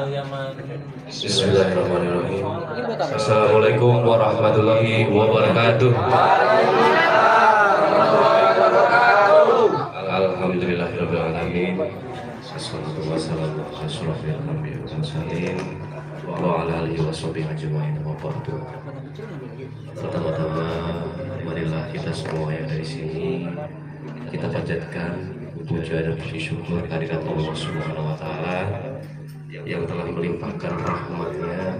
Bismillahirrahmanirrahim. Assalamualaikum warahmatullahi wabarakatuh. Alhamdulillahirabbil alamin. Wassalatu wassalamu ala asyrofil anbiya'i wal mursalin wa ala alihi washabihi ajmain wa ba'du. Pertama-tama marilah kita semua yang dari sini kita panjatkan puja dan puji syukur kehadirat Allah Subhanahu wa taala yang telah melimpahkan rahmatnya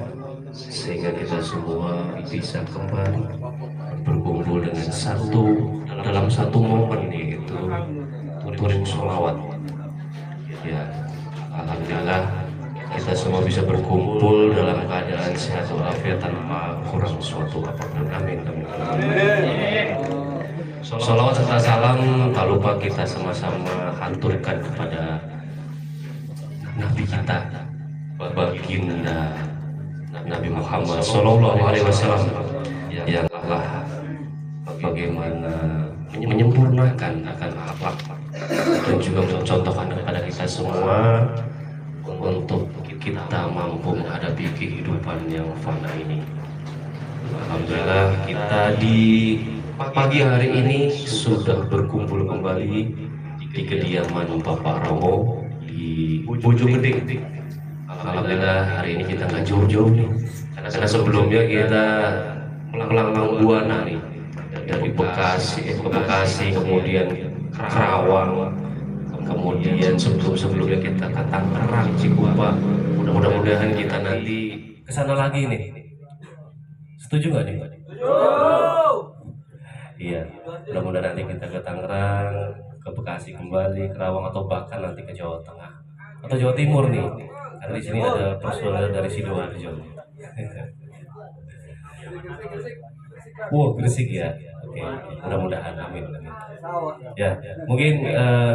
sehingga kita semua bisa kembali berkumpul dengan dalam satu momen, yaitu touring sholawat. Ya, alhamdulillah kita semua bisa berkumpul dalam keadaan sehat walafiat tanpa kurang suatu apapun. Amin. Sholawat serta salam tak lupa kita sama-sama haturkan kepada Nabi kita, baginda Nabi Muhammad Sallallahu Alaihi Wasallam, yang telah bagaimana menyempurnakan akan akhlak dan juga mencontohkan kepada kita semua untuk kita mampu menghadapi kehidupan yang fana ini. Alhamdulillah kita di pagi hari ini sudah berkumpul kembali di kediaman Bapak Romo di Bojonggede. Alhamdulillah hari ini kita nggak jauh-jauh nih, karena sebelumnya kita melanglang buana nih dari Bekasi, kemudian Karawang, kemudian sebelumnya kita ke Tangerang, Cikupa. Mudah-mudahan kita nanti kesana lagi nih. Setuju nggak nih? Iya, mudah-mudahan nanti kita ke Tangerang, ke Bekasi kembali, Karawang, atau bahkan nanti ke Jawa Tengah atau Jawa Timur nih. Karena di sini ada personel dari Sidoarjo. Wow, Gresik ya. Oke, mudah-mudahan, amin. Ya, mungkin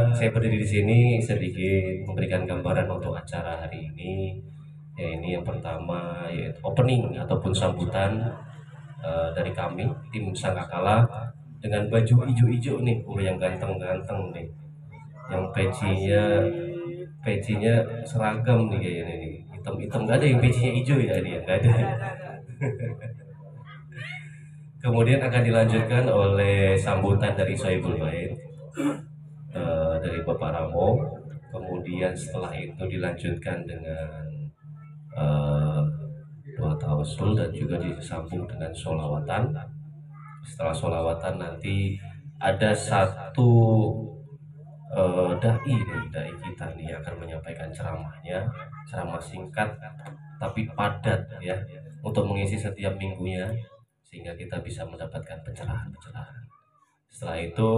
saya berdiri di sini sedikit memberikan gambaran untuk acara hari ini. Ya, ini yang pertama yaitu opening ataupun sambutan dari kami tim Sangkakala dengan baju hijau-hijau nih, yang ganteng-ganteng nih, yang pecinya seragam nih kayaknya nih, hitam-hitam, nggak ada yang pecinya hijau ya, ini nggak ada. Kemudian akan dilanjutkan oleh sambutan dari Sohibul Bait dari Bapak Ramo. Kemudian setelah itu dilanjutkan dengan doa tawasul dan juga disambung dengan sholawatan. Setelah sholawatan nanti ada satu dai kita nih yang akan menyampaikan ceramah singkat tapi padat ya, untuk mengisi setiap minggunya sehingga kita bisa mendapatkan pencerahan. Setelah itu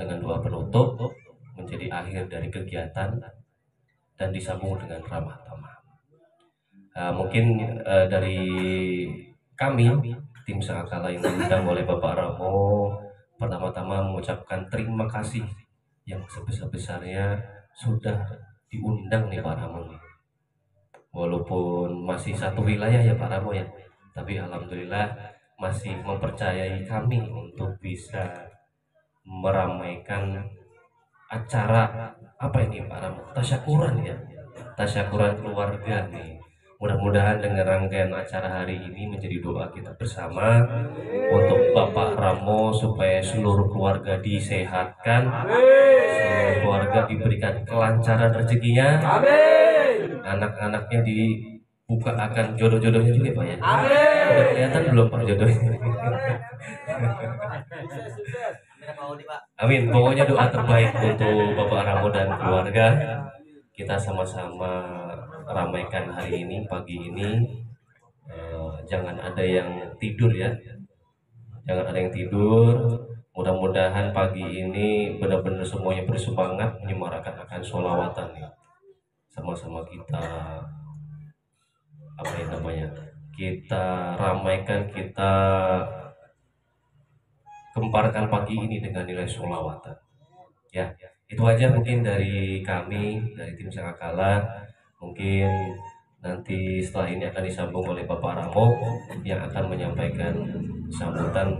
dengan doa penutup menjadi akhir dari kegiatan dan disambung dengan ramah tamah. Mungkin dari kami tim Sangkakala yang diundang oleh Bapak Ramo, pertama-tama mengucapkan terima kasih yang sebesar-besarnya sudah diundang nih Pak Ramo nih. Walaupun masih satu wilayah ya Pak Ramo ya, tapi alhamdulillah masih mempercayai kami untuk bisa meramaikan acara apa ini Pak Ramo, tasyakuran ya, tasyakuran keluarga nih. Mudah-mudahan dengan rangkaian acara hari ini menjadi doa kita bersama untuk Bapak Ramo supaya seluruh keluarga disehatkan, seluruh keluarga diberikan kelancaran rezekinya, anak-anaknya dibuka akan jodoh-jodohnya juga Pak ya. Udah kelihatan belum Pak jodohnya? Amin. Pokoknya doa terbaik untuk Bapak Ramo dan keluarga. Kita sama-sama ramaikan hari ini, pagi ini. Jangan ada yang tidur ya. Jangan ada yang tidur. Mudah-mudahan pagi ini benar-benar semuanya bersemangat menyemarakan akan sholawatan ya. Sama-sama kita kita ramaikan, kita kemparkan pagi ini dengan nilai sholawatan ya. Itu aja mungkin dari kami, dari tim Sangkakala. Mungkin nanti setelah ini akan disambung oleh Bapak Ramo yang akan menyampaikan sambutan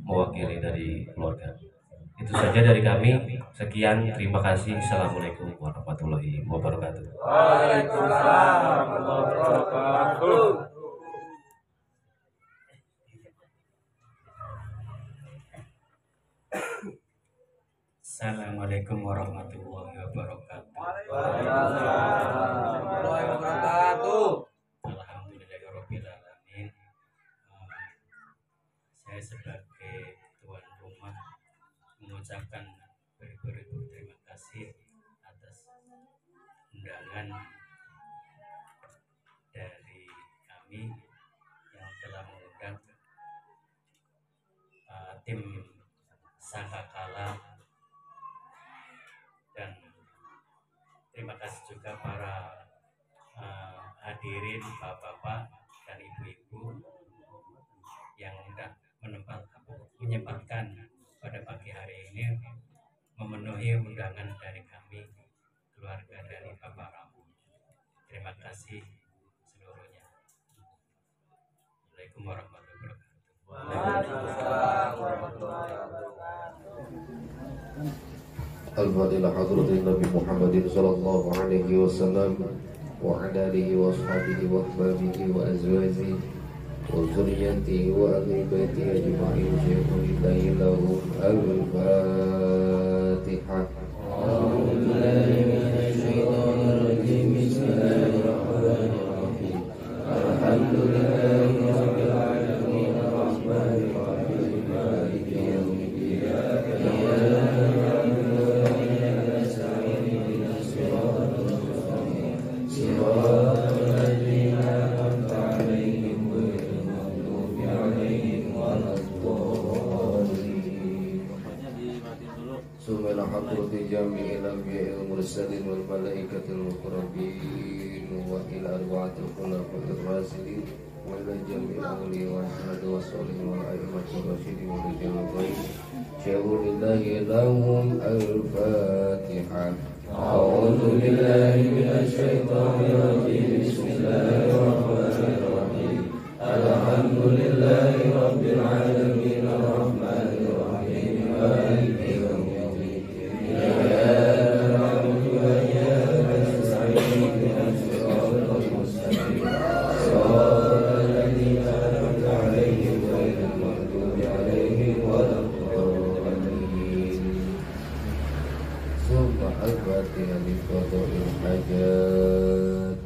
mewakili dari keluarga. Itu saja dari kami. Sekian, terima kasih. Assalamualaikum warahmatullahi wabarakatuh. Waalaikumsalam warahmatullahi wabarakatuh. Assalamualaikum warahmatullahi wabarakatuh. Waalaikumsalam warahmatullahi wabarakatuh. Alhamdulillahirabbil alamin. Saya sebagai tuan rumah mengucapkan beribu-ribu terima kasih atas undangan dari kami yang telah mengundang tim Sangkakala, dan terima kasih juga para hadirin bapak-bapak dan ibu-ibu yang sudah menyempatkan pada pagi hari ini memenuhi undangan dari kami, keluarga dari Bapak Rabu. Terima kasih seluruhnya. Assalamualaikum warahmatullahi wabarakatuh. Waalaikumsalam warahmatullahi wabarakatuh. Al-Fatilah hadratin Nabi Muhammadin sallallahu alaihi wasallam wa ala alihi wa ashabihi wa ahbabihi wa azwajihi wa zurriyyatihi wa ahli baitihi ajma'in syaikhunillahi lahum al-Fatihah. A'udzu billahi minasy syaithanir rajim. Bismillahirrahmanirrahim. Alhamdulillahi rabbil alamin arrahmanir rahim maliki yaumiddin. جميع الأنبياء والمرسلين والملائكة المقربين وإلى أرواح الخلفاء الراشدين وإلى جميع الأولياء والشهداء والصالحين والأئمة الراشدين ورجال الغيب شهود الله لهم الفاتحة. أعوذ بالله من الشيطان الرجيم. بسم الله الرحمن الرحيم. الحمد لله رب العالمين الرحمن الرحيم مالك يوم الدين إياك نعبد وإياك نستعين اهدنا الصراط المستقيم صراط الذين أنعمت عليهم غير المغضوب عليهم ولا الضالين. ثم الفاتحة لقضاء الحاجات.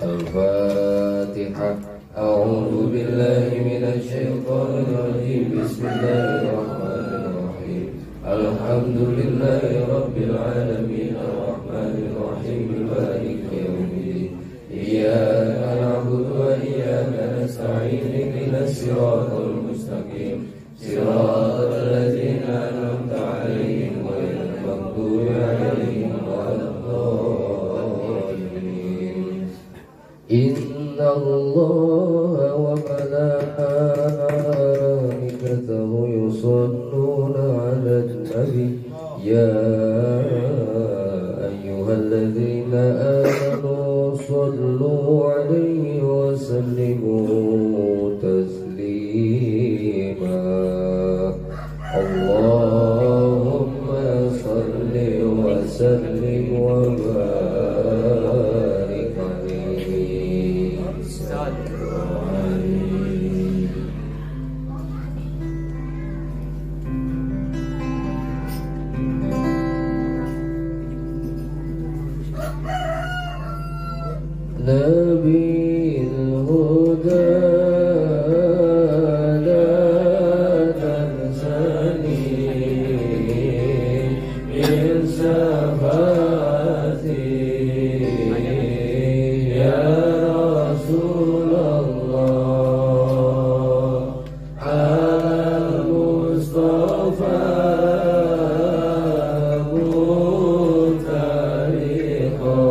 الفاتحة. أعوذ بالله من الشيطان الرجيم. بسم الله الرحمن الرحيم. الحمد لله رب العالمين الرحمن الرحيم مالك يوم الدين إياك نعبد وإياك نستعين اهدنا الصراط المستقيم صراط الذين أنعمت عليهم غير المغضوب عليهم ولا الضالين. إن الله وملائكته يصلون على النبي يا أيها الذين آمنوا صلوا عليه وسلموا تسليما. اللهم صل وسلم وبارك عليه. نبي الهدى لا تنسني من شفاعتي يا رسول الله على المصطفى متعلقا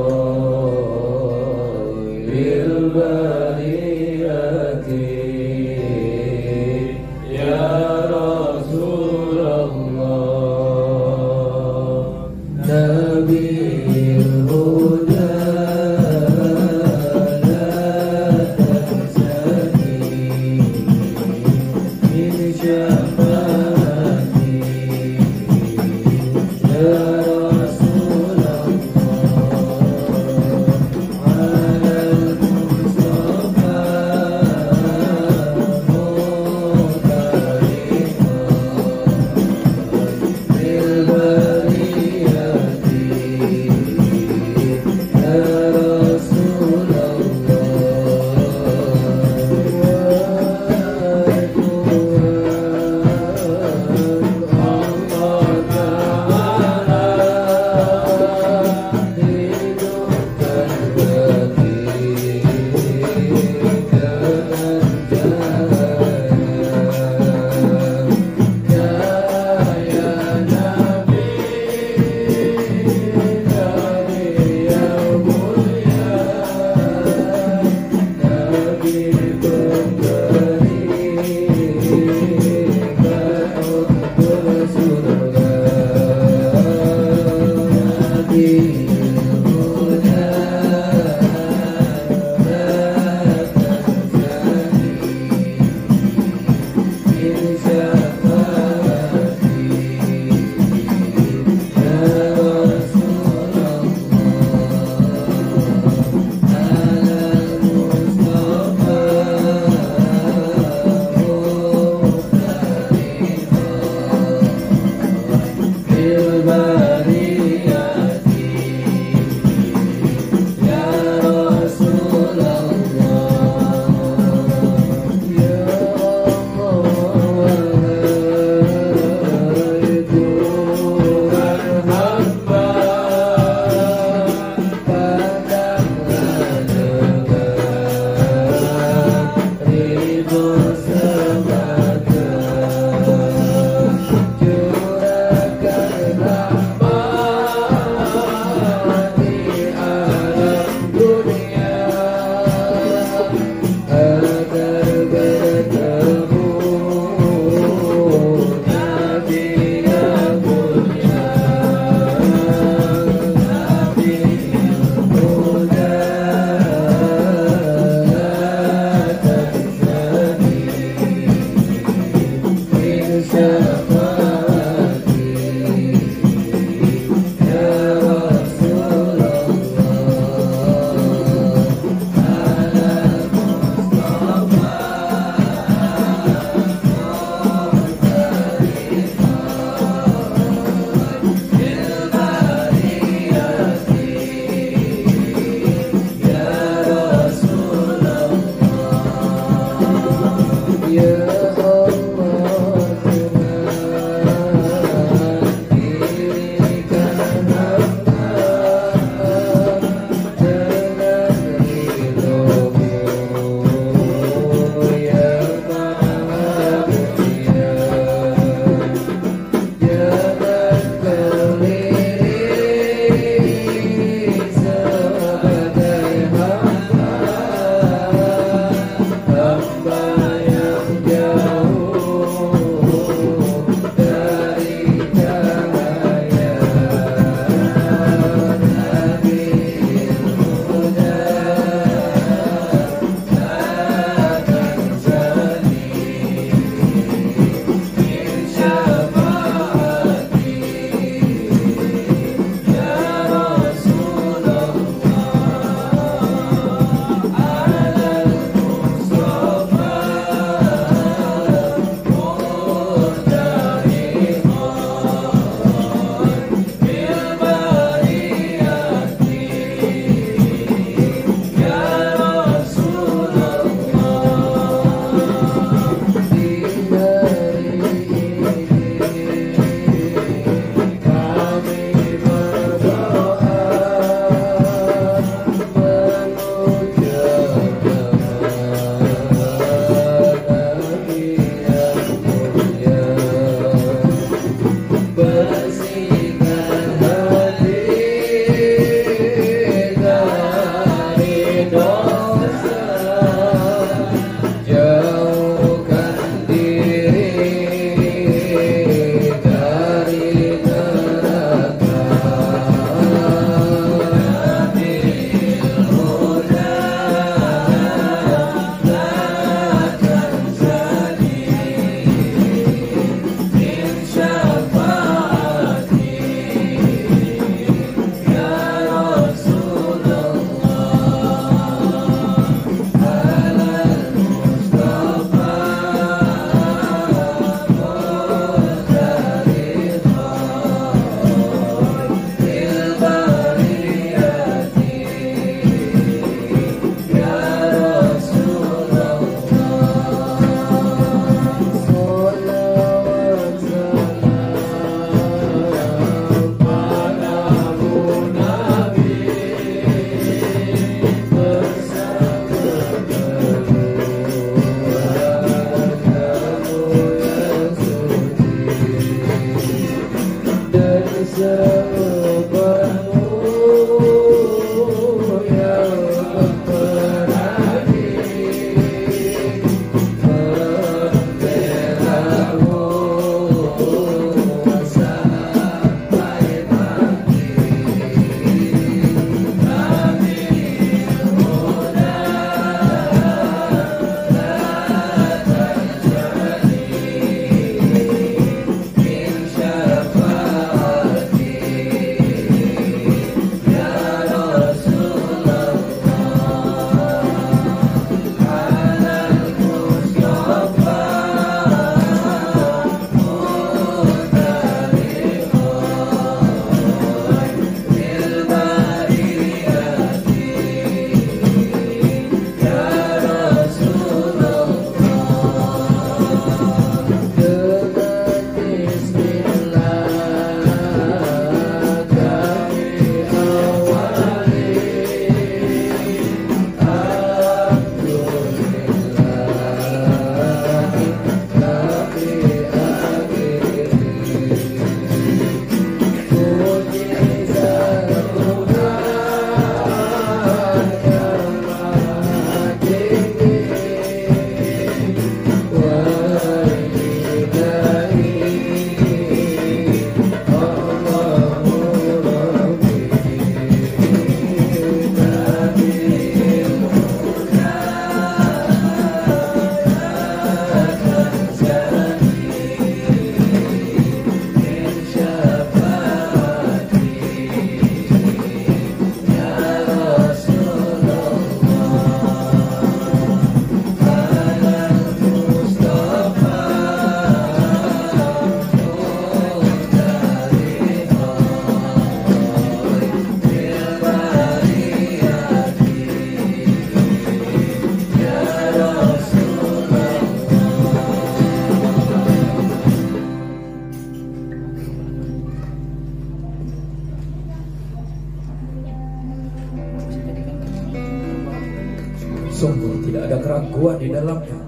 Sungguh tidak ada keraguan di dalamnya.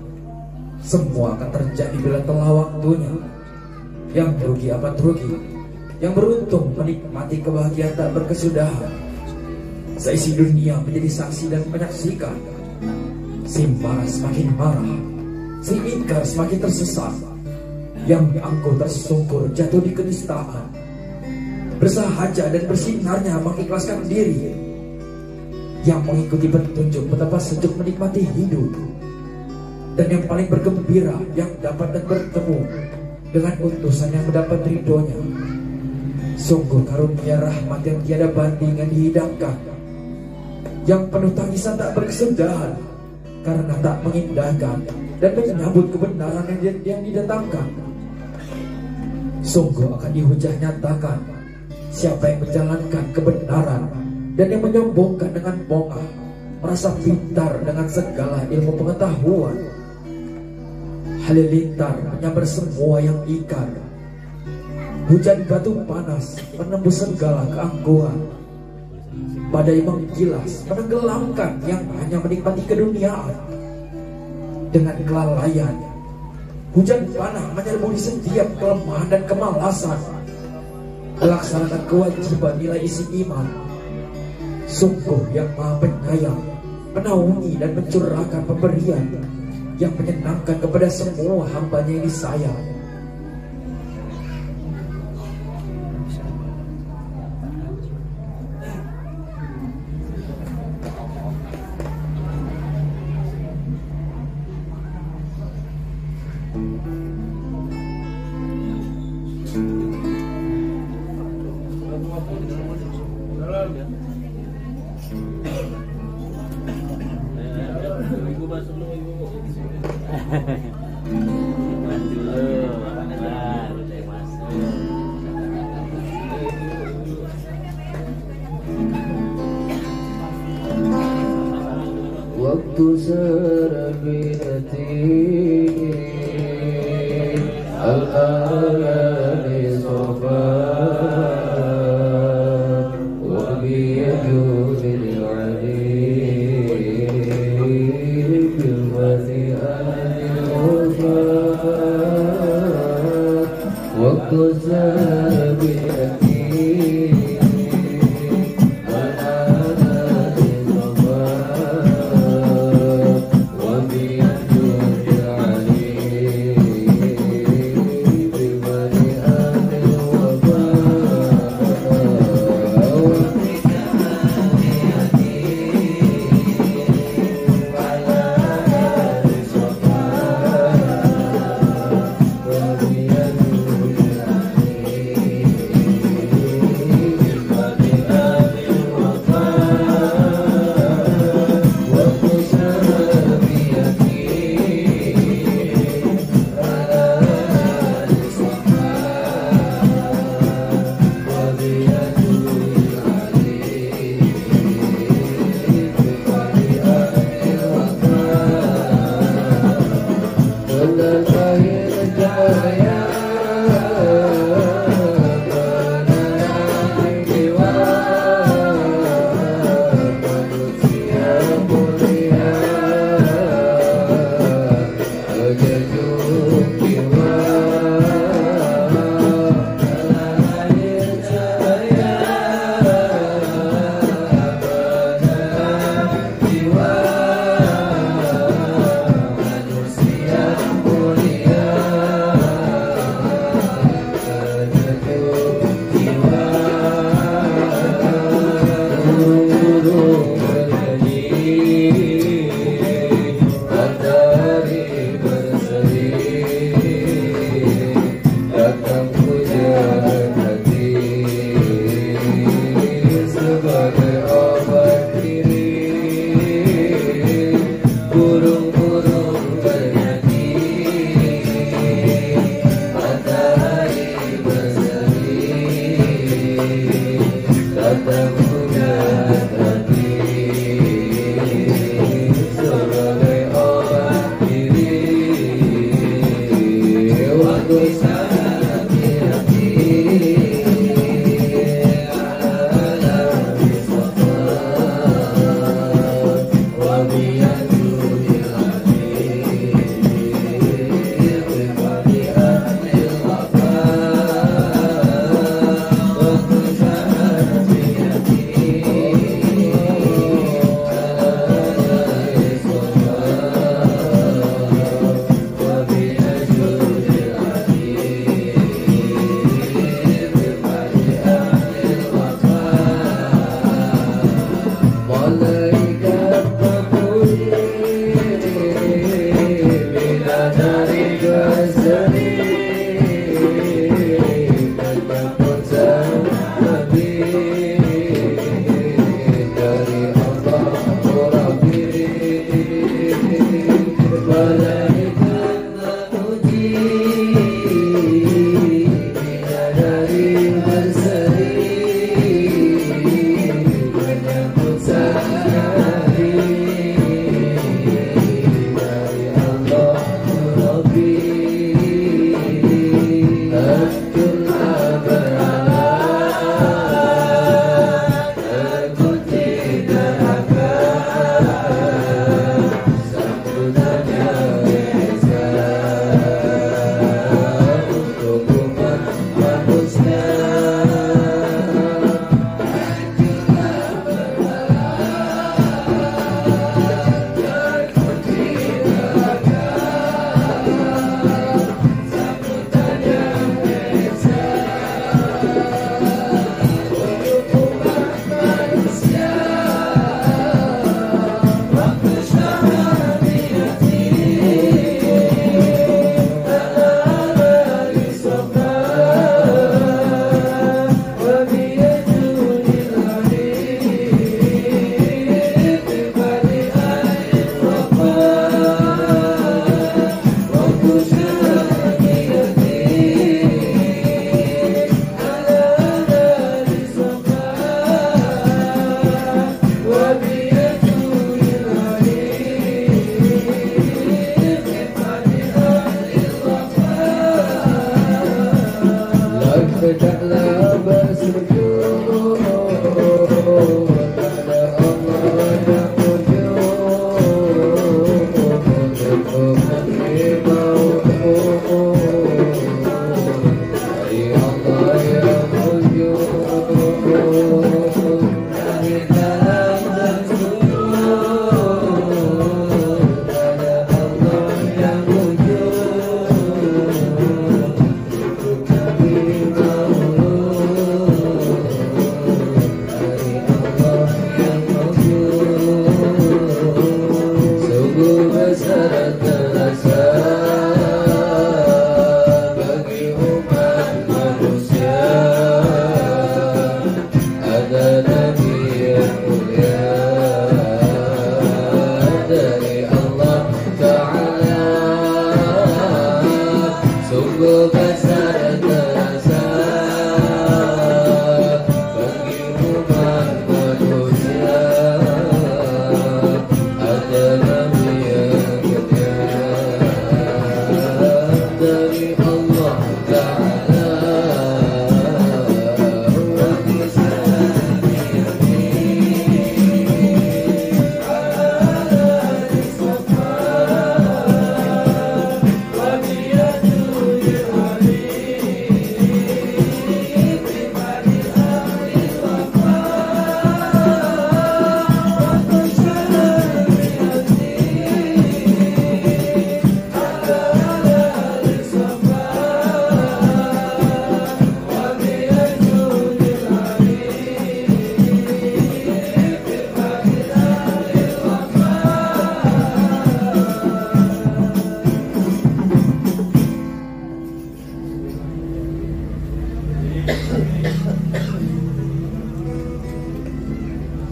Semua akan terjadi bila telah waktunya. Yang rugi amat rugi, yang beruntung menikmati kebahagiaan tak berkesudahan. Seisi dunia menjadi saksi dan menyaksikan. Si marah semakin marah, si ingkar semakin tersesat. Yang angkuh tersungkur jatuh di kenistaan. Bersahaja dan bersinarnya mengikhlaskan diri. Yang mengikuti petunjuk betapa sejuk menikmati hidup. Dan yang paling bergembira yang dapat dan bertemu dengan utusan yang mendapat ridhonya. Sungguh karunia rahmat yang tiada bandingan dihidangkan, yang penuh tangisan tak berkesudahan, karena tak mengindahkan dan menyambut kebenaran yang didatangkan. Sungguh akan dihujah nyatakan siapa yang menjalankan kebenaran dan yang menyombongkan dengan bongkah, merasa pintar dengan segala ilmu pengetahuan. Halilintar menyambar semua yang ikar. Hujan batu panas menembus segala keangkuhan. Badai menggilas menenggelamkan yang hanya menikmati keduniaan. Dengan kelalaian, hujan panah menyerbu di setiap kelemahan dan kemalasan. Melaksanakan kewajiban nilai isi iman. Sungguh yang maha penyayang, menaungi dan mencurahkan pemberian yang menyenangkan kepada semua hambanya yang disayang. Waktu serabinati al-ayani sofa wa biyadu bil-ali bil-mati al-wafa. Waktu serabinati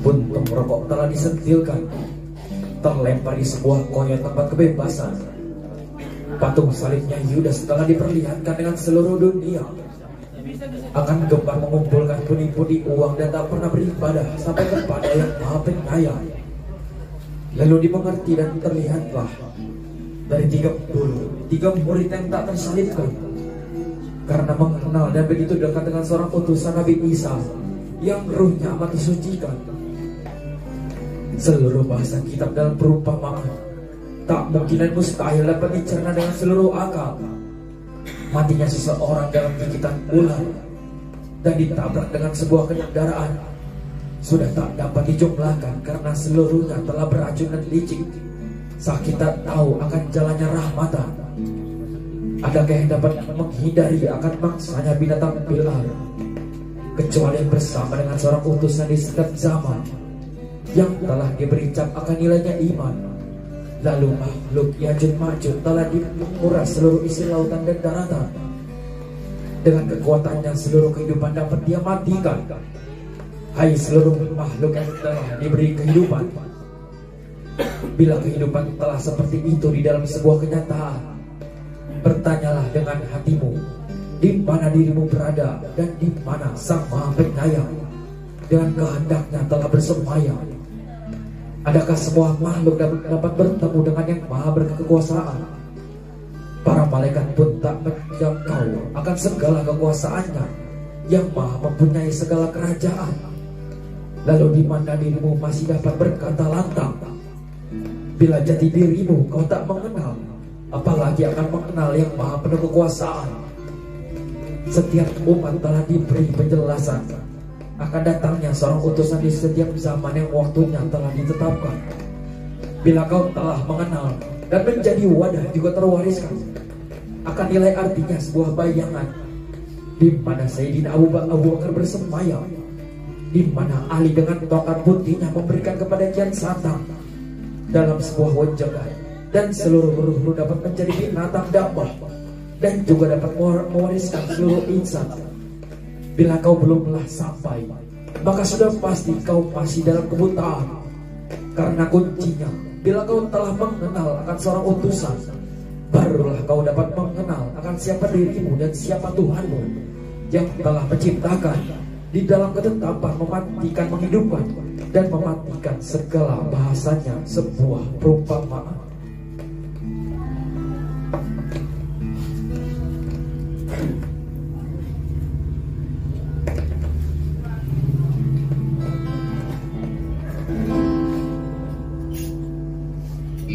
Puntung rokok telah disentilkan, terlempar di sebuah koyon tempat kebebasan. Patung salibnya Yudas telah diperlihatkan dengan seluruh dunia. Akan gemar mengumpulkan pundi-pundi uang dan tak pernah beribadah sampai kepada yang Maha Penyayang. Lalu dimengerti dan terlihatlah dari 33 murid yang tak tersalibkan karena mengenal dan begitu dekat dengan seorang utusan Nabi Isa yang ruhnya amat disucikan. Seluruh bahasa kitab dalam perumpamaan tak mungkin dan mustahil dapat dicerna dengan seluruh akal. Matinya seseorang dalam gigitan ular dan ditabrak dengan sebuah kendaraan sudah tak dapat dijumlahkan karena seluruhnya telah beracun dan licik. Saat kita tahu akan jalannya rahmatan, adakah yang dapat menghindari akan mangsanya binatang pilar, kecuali bersama dengan seorang utusan di setiap zaman yang telah diberi cap akan nilainya iman. Lalu makhluk Yajud Majud telah menguras seluruh isi lautan dan daratan. Dengan kekuatannya seluruh kehidupan dapat dia matikan. Hai seluruh makhluk yang telah diberi kehidupan, bila kehidupan telah seperti itu di dalam sebuah kenyataan, bertanyalah dengan hatimu, di mana dirimu berada dan di mana Sang Maha Penyayang dengan kehendaknya telah bersemayam. Adakah semua makhluk dapat bertemu dengan yang Maha berkekuasaan? Para malaikat pun tak menjangkau akan segala kekuasaannya yang Maha mempunyai segala kerajaan. Lalu di mana dirimu masih dapat berkata lantang? Bila jati dirimu kau tak mengenal, apalagi akan mengenal yang Maha penuh kekuasaan. Setiap umat telah diberi penjelasan akan datangnya seorang utusan di setiap zaman yang waktunya telah ditetapkan. Bila kau telah mengenal dan menjadi wadah juga terwariskan, akan nilai artinya sebuah bayangan di mana Sayyidina Abu Bakar bersemayam, di mana Ali dengan tongkat putihnya memberikan kepada Kian Santang dalam sebuah wejangan, dan seluruh ruh dapat menjadi binatang dakwah dan juga dapat mewariskan seluruh insan. Bila kau belumlah sampai, maka sudah pasti kau masih dalam kebutaan. Karena kuncinya, bila kau telah mengenal akan seorang utusan, barulah kau dapat mengenal akan siapa dirimu dan siapa Tuhanmu yang telah menciptakan di dalam ketetapan mematikan, menghidupkan, dan mematikan segala bahasanya sebuah perumpamaan.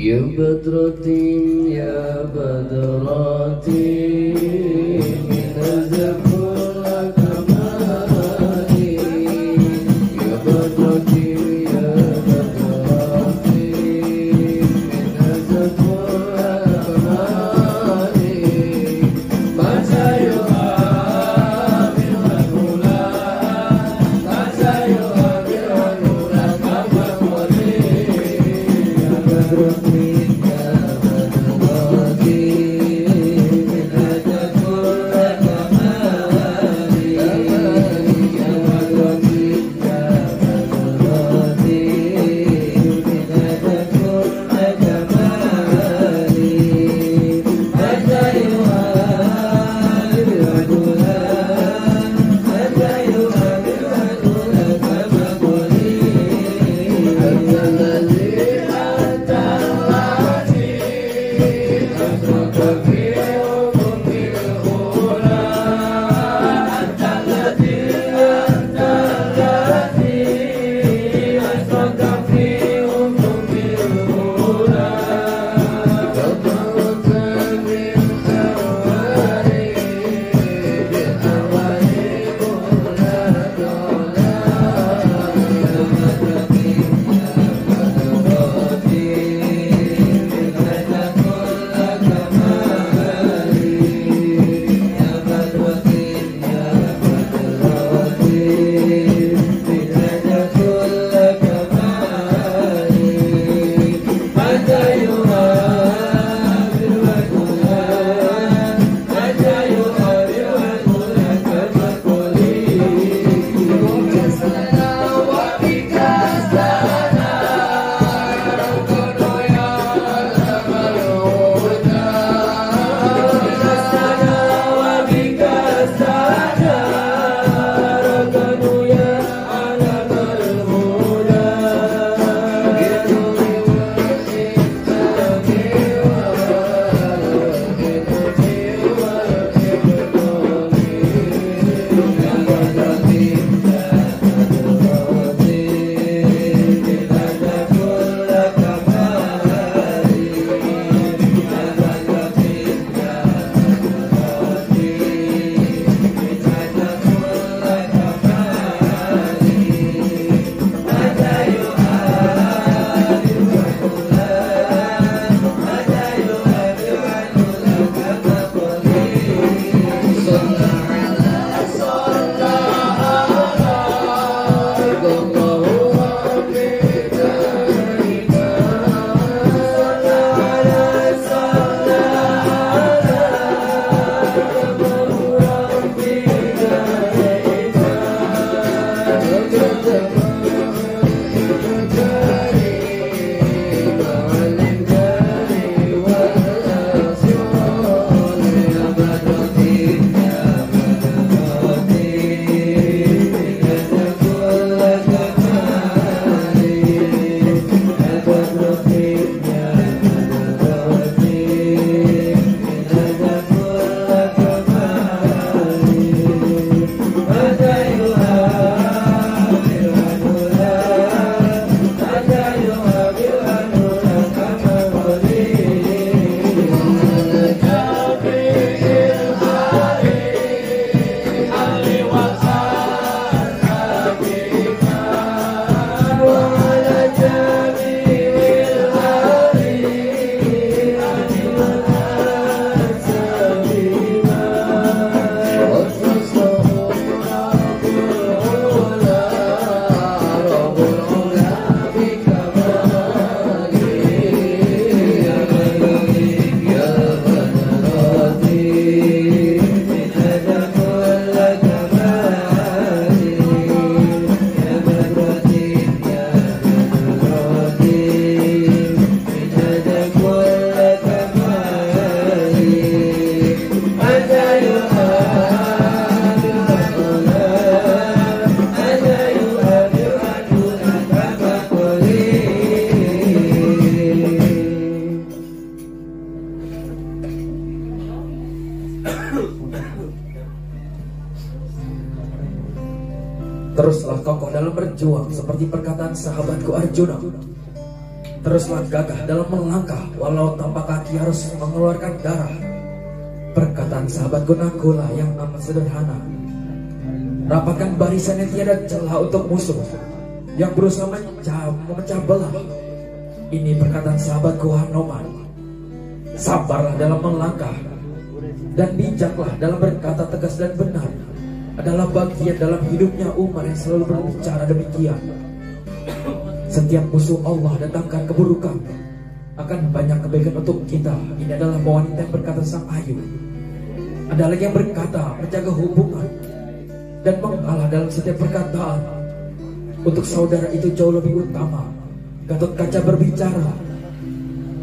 Ya Badratin, ya Badratin, min azabul kamali. Ya Badratin, ya Badratin, min azabul kamali. Masa yu'amil wa-nula, masa yu'amil wa-nula kama wali. Ya Badratin, Teruslah kokoh dalam berjuang seperti perkataan sahabatku Arjuna. Teruslah gagah dalam melangkah walau tanpa kaki harus mengeluarkan darah. Perkataan sahabatku Nakula yang amat sederhana. Rapatkan barisan yang tiada celah untuk musuh yang berusaha memecah belah. Ini perkataan sahabatku Hanoman. Sabarlah dalam melangkah dan bijaklah dalam berkata tegas dan benar. Adalah bagian dalam hidupnya Umar yang selalu berbicara demikian. Setiap musuh Allah datangkan keburukan, akan banyak kebaikan untuk kita. Ini adalah wanita yang berkata sang ayu. Ada lagi yang berkata menjaga hubungan dan mengalah dalam setiap perkataan. Untuk saudara itu jauh lebih utama. Gatot Kaca berbicara,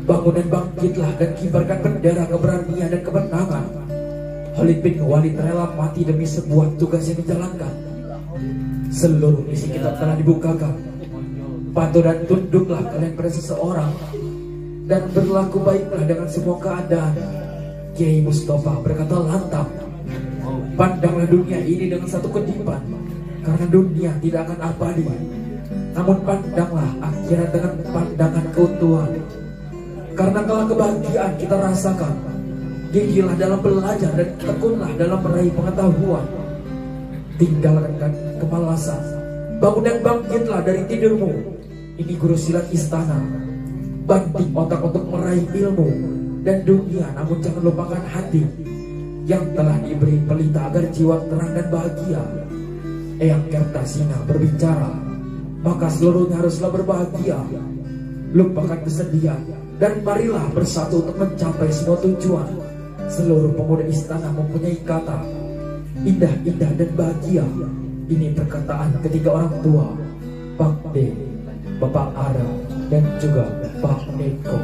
bangun dan bangkitlah dan kibarkan bendera keberanian dan kemenangan. Khalid bin Walid rela mati demi sebuah tugas yang dijalankan. Seluruh isi kitab telah dibukakan. Patuh dan tunduklah kalian pada seseorang dan berlaku baiklah dengan semua keadaan. Kiai Mustafa berkata lantang, pandanglah dunia ini dengan satu kedipan, karena dunia tidak akan abadi. Namun pandanglah akhirat dengan pandangan keutuhan, karena kalau kebahagiaan kita rasakan. Gigilah dalam belajar dan tekunlah dalam meraih pengetahuan. Tinggalkan kemalasan, bangun dan bangkitlah dari tidurmu. Ini guru silat istana. Banting otak untuk meraih ilmu dan dunia, namun jangan lupakan hati yang telah diberi pelita agar jiwa terang dan bahagia. Eyang Kertasina berbicara, maka seluruhnya haruslah berbahagia. Lupakan kesedihan dan marilah bersatu untuk mencapai semua tujuan. Seluruh pemuda istana mempunyai kata indah-indah dan bahagia. Ini perkataan ketiga orang tua, Pak D. Bapak Ara dan juga Pak Eko.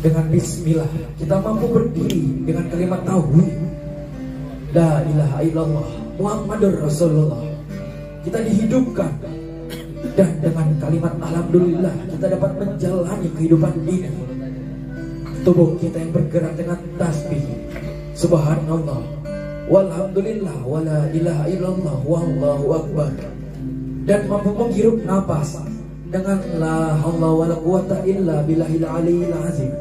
Dengan bismillah kita mampu berdiri dengan kalimat tauhid la ilaha illallah Muhammadur Rasulullah. Kita dihidupkan dan dengan kalimat alhamdulillah kita dapat menjalani kehidupan ini. Tubuh kita yang bergerak dengan tasbih subhanallah walhamdulillah wala ilaha illallah wallahu akbar, dan mampu menghirup nafas dengan la haula wala quwata illa billahil aliyil azim.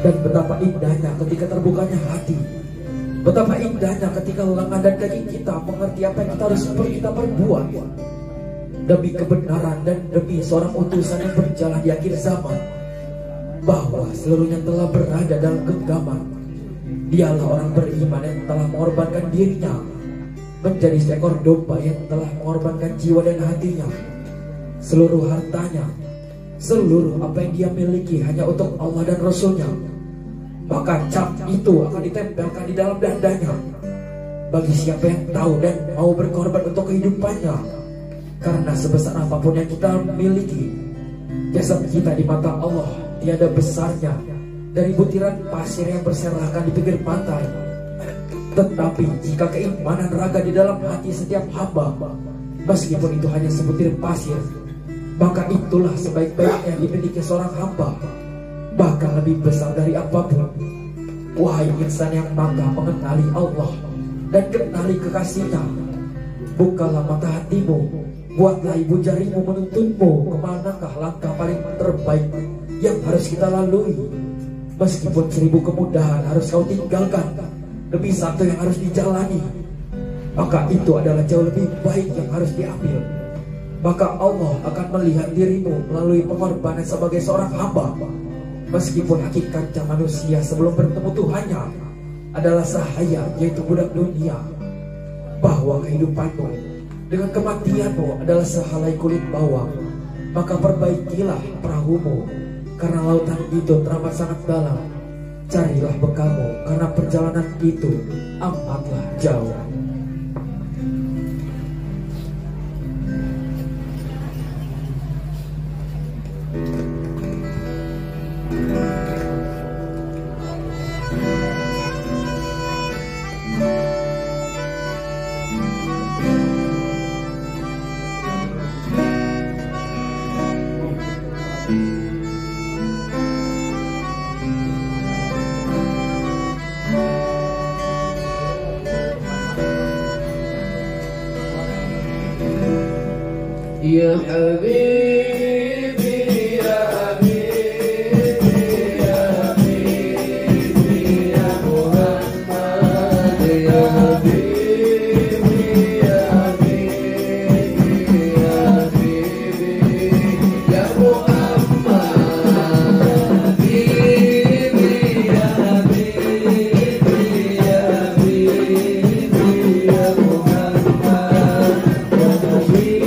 Dan betapa indahnya ketika terbukanya hati, betapa indahnya ketika lengan dan kaki kita mengerti apa yang kita perbuat demi kebenaran dan demi seorang utusan yang berjalan di akhir zaman, bahwa seluruhnya telah berada dalam genggaman. Dialah orang beriman yang telah mengorbankan dirinya menjadi seekor domba, yang telah mengorbankan jiwa dan hatinya, seluruh hartanya, seluruh apa yang dia miliki hanya untuk Allah dan Rasulnya. Maka cap itu akan ditempelkan di dalam dadanya bagi siapa yang tahu dan mau berkorban untuk kehidupannya. Karena sebesar apapun yang kita miliki, jasad kita di mata Allah tiada besarnya dari butiran pasir yang berserakan di pinggir pantai. Tetapi jika keimanan raga di dalam hati setiap hamba, meskipun itu hanya sebutir pasir, maka itulah sebaik-baiknya dimiliki seorang hamba, bahkan lebih besar dari apapun. Wahai insan yang bangga mengenali Allah dan kenali kekasihnya, bukalah mata hatimu, buatlah ibu jarimu menuntunmu kemanakah langkah paling terbaik yang harus kita lalui. Meskipun 1000 kemudahan harus kau tinggalkan demi satu yang harus dijalani, maka itu adalah jauh lebih baik yang harus diambil. Maka Allah akan melihat dirimu melalui pengorbanan sebagai seorang hamba. Meskipun hakikatnya manusia sebelum bertemu Tuhannya adalah sahaya, yaitu budak dunia, bahwa kehidupanmu dengan kematianmu adalah sehelai kulit bawang, maka perbaikilah perahumu, karena lautan itu teramat sangat dalam. Carilah bekalmu, karena perjalanan itu amatlah jauh. Ya Habibi, ya Habibi, ya Habibi, ya Muhammad, ya Habibi, ya Habibi, ya Habibi, ya Muhammad, Habibi, ya Habibi, ya Habibi, ya Muhammad, ya Habibi.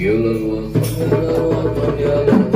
Ya Allah, ya Allah.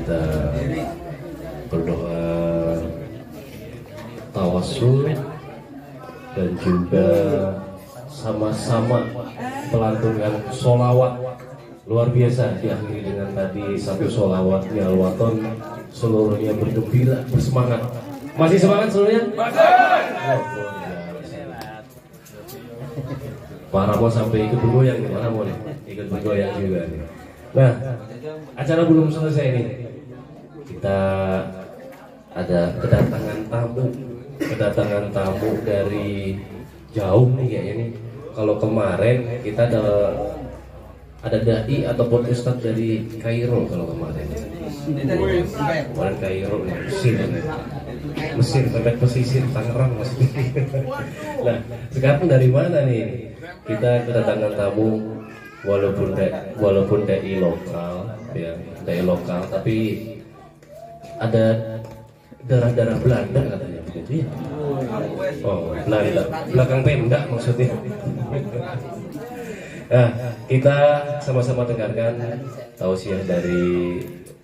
kita berdoa tawassul dan juga sama-sama pelantungan sholawat luar biasa, diakhiri dengan tadi satu sholawat nyalwaton, seluruhnya bergembira, bersemangat. Masih semangat seluruhnya? Masih. Pak Ramo sampai ikut bergoyang nih, Pak Ramo nih, ikut bergoyang juga nih. Nah, acara belum selesai nih. Kita ada kedatangan tamu dari jauh nih kayaknya nih. Kalau kemarin kita ada dai ataupun ustadz dari Kairo kalau kemarin. Kemarin Kairo nih, Mesir sampai pesisir Tangerang maksudnya. Nah, sekarang dari mana nih? Kita kedatangan tamu walaupun dai lokal ya, dai lokal tapi ada darah-darah Belanda katanya begitu ya. Oh, Belanda, belakang Pemda maksudnya. Nah, kita sama-sama dengarkan tausiah dari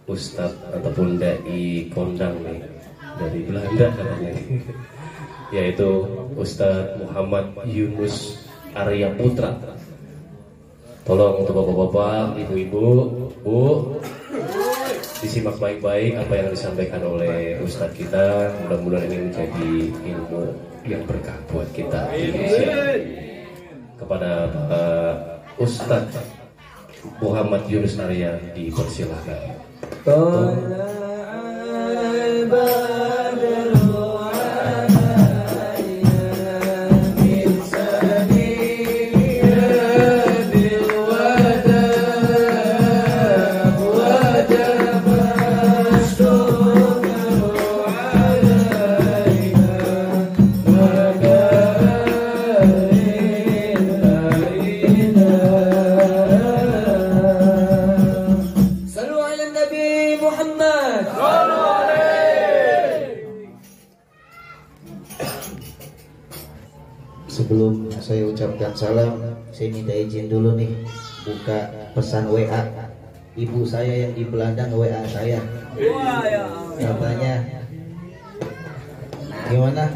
Ustadz ataupun dai kondang nih dari Belanda katanya, yaitu Ustadz Muhammad Yunus Arya Putra. Tolong untuk bapak-bapak, ibu-ibu, bu, disimak baik-baik apa yang disampaikan oleh Ustadz kita. Mudah-mudahan ini menjadi ilmu yang berkah buat kita di Indonesia. Kepada Ustadz Muhammad Yunus Arya dipersilahkan. Sebelum saya ucapkan salam, saya minta izin dulu nih buka pesan WA. Ibu saya yang di Belanda nge-WA saya. Katanya gimana?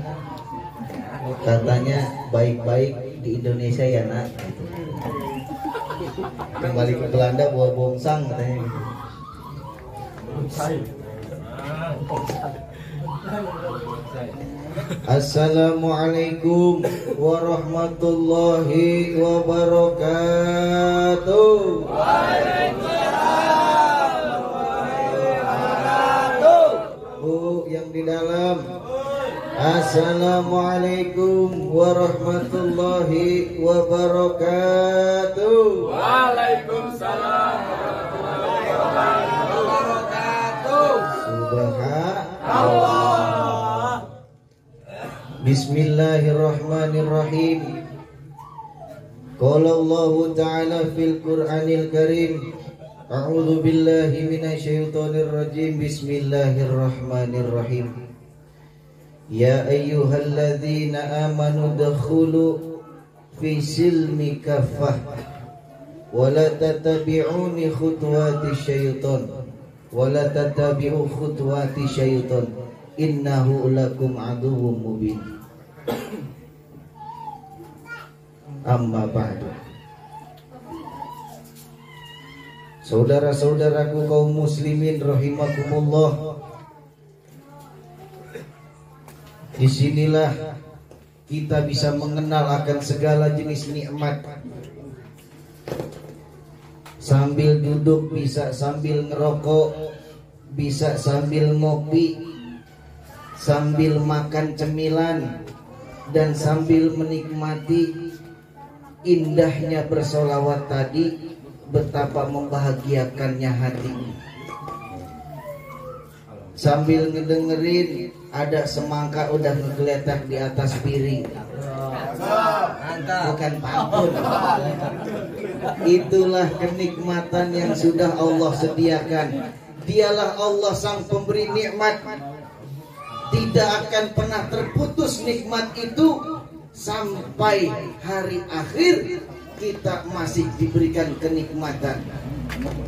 Katanya baik-baik di Indonesia ya nak. Kembali ke Belanda bawa bongsang katanya. Assalamualaikum warahmatullahi wabarakatuh. Waalaikumsalam warahmatullahi wabarakatuh. Bu yang di dalam, Assalamualaikum warahmatullahi wabarakatuh. Waalaikumsalam warahmatullahi wabarakatuh. Subhanallah. Bismillahirrahmanirrahim. Qala Allah Ta'ala fil Qur'anil Karim, a'udzu billahi minasyaitonir rajim. Bismillahirrahmanirrahim. Ya ayyuhalladzina amanu dakhulu fi silmi kaffah wa la tattabi'uni khutuwati syaitan wa la tattabi'u khutuwati syaitan innahu lakum aduwwum mubin. Amma ba'du. Saudara-saudaraku kaum muslimin rahimakumullah, disinilah kita bisa mengenal akan segala jenis nikmat. Sambil duduk bisa sambil ngerokok, bisa sambil ngopi, sambil makan cemilan, dan sambil menikmati indahnya bersolawat tadi, betapa membahagiakannya hati. Sambil ngedengerin ada semangka udah ngegeletak di atas piring, bukan pantun. Itulah kenikmatan yang sudah Allah sediakan. Dialah Allah sang pemberi nikmat. Tidak akan pernah terputus nikmat itu sampai hari akhir kita masih diberikan kenikmatan.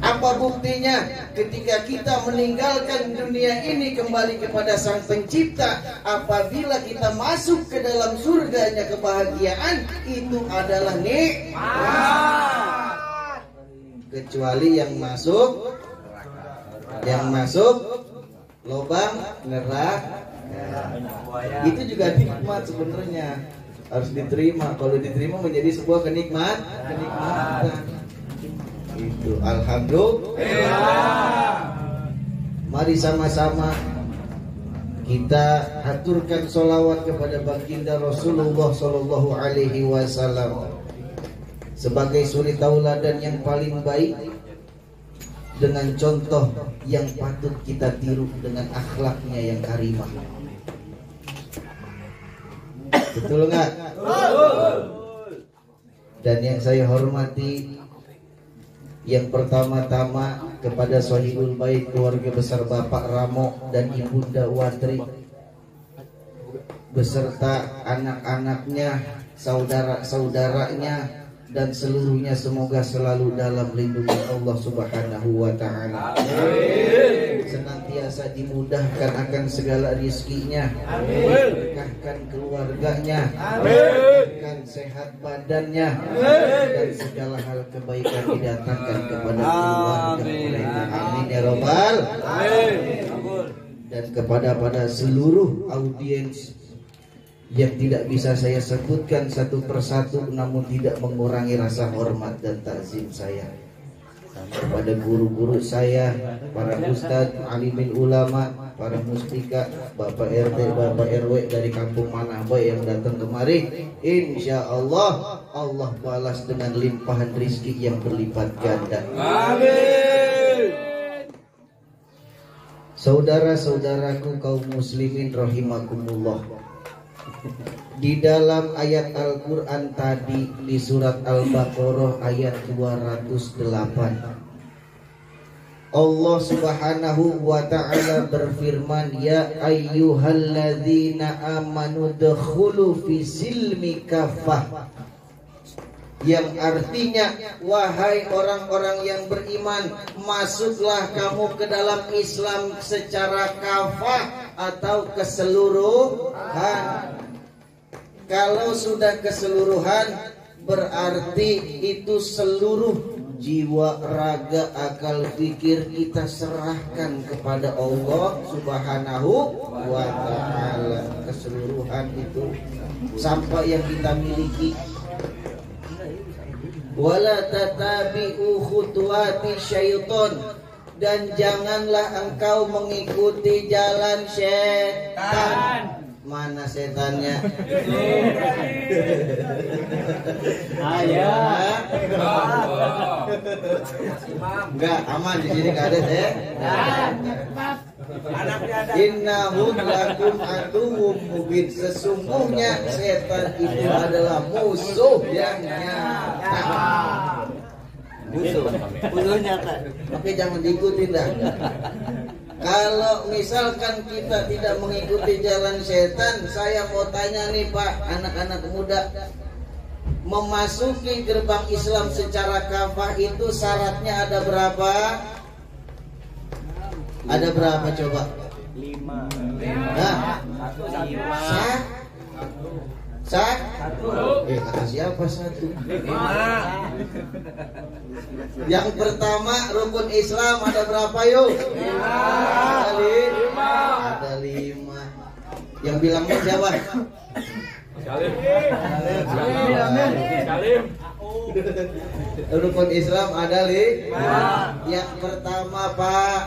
Apa buktinya? Ketika kita meninggalkan dunia ini kembali kepada Sang Pencipta, apabila kita masuk ke dalam surganya kebahagiaan, itu adalah nikmat. Kecuali yang masuk lubang neraka. Itu juga nikmat sebenarnya, harus diterima. Kalau diterima menjadi sebuah kenikmatan. Itu alhamdulillah. Mari sama-sama kita haturkan sholawat kepada baginda Rasulullah Sallallahu Alaihi Wasallam sebagai suri tauladan yang paling baik, dengan contoh yang patut kita tiru, dengan akhlaknya yang karimah. Betul nggak? Dan yang saya hormati, yang pertama-tama kepada Sahibul Bait, keluarga besar Bapak Ramo dan Ibunda Watri beserta anak-anaknya, saudara-saudaranya, dan seluruhnya semoga selalu dalam lindungan Allah Subhanahu wa Ta'ala. Senantiasa dimudahkan akan segala rizkinya, berkahkan keluarganya, berkahkan sehat badannya, dan segala hal kebaikan didatangkan kepada keluarga mereka. Amin ya Rabbal. Dan kepada seluruh audiens yang tidak bisa saya sebutkan satu persatu, namun tidak mengurangi rasa hormat dan takzim saya kepada guru-guru saya, para ustadz, alimin ulama, para mustika, Bapak RT, Bapak RW dari kampung mana baik yang datang kemari. Insya Allah Allah balas dengan limpahan rizki yang berlipat ganda. Amin. Saudara-saudaraku kaum muslimin rahimakumullah, di dalam ayat Al-Quran tadi di surat Al-Baqarah ayat 208, Allah Subhanahu wa Ta'ala berfirman, ya ayyuhalladzina amanu dkhulu fi silmi kafah, yang artinya wahai orang-orang yang beriman, masuklah kamu ke dalam Islam secara kafah atau keseluruhan. Kalau sudah keseluruhan berarti itu seluruh jiwa, raga, akal, pikir kita serahkan kepada Allah Subhanahu wa Ta'ala. Keseluruhan itu sampai yang kita miliki. Wala tatabi'u khutuwati syaiton, dan janganlah engkau mengikuti jalan setan. Mana setannya? Ayah. Enggak aman di sini, enggak ada Innahu lakum aduwwum mubin, sesungguhnya setan itu adalah musuh yang nyata. Musuh nyata. Oke, jangan diikutin dah. Kalau misalkan kita tidak mengikuti jalan setan, saya mau tanya nih Pak, anak-anak muda, memasuki gerbang Islam secara kafah itu syaratnya ada berapa? Ada berapa coba? 5. Nah, 1. Kata siapa 1? 5. Yang pertama rukun Islam ada berapa yuk? 5. Ada 5. Yang bilangnya siapa? Salim. Rukun Islam ada 5. Yang pertama Pak,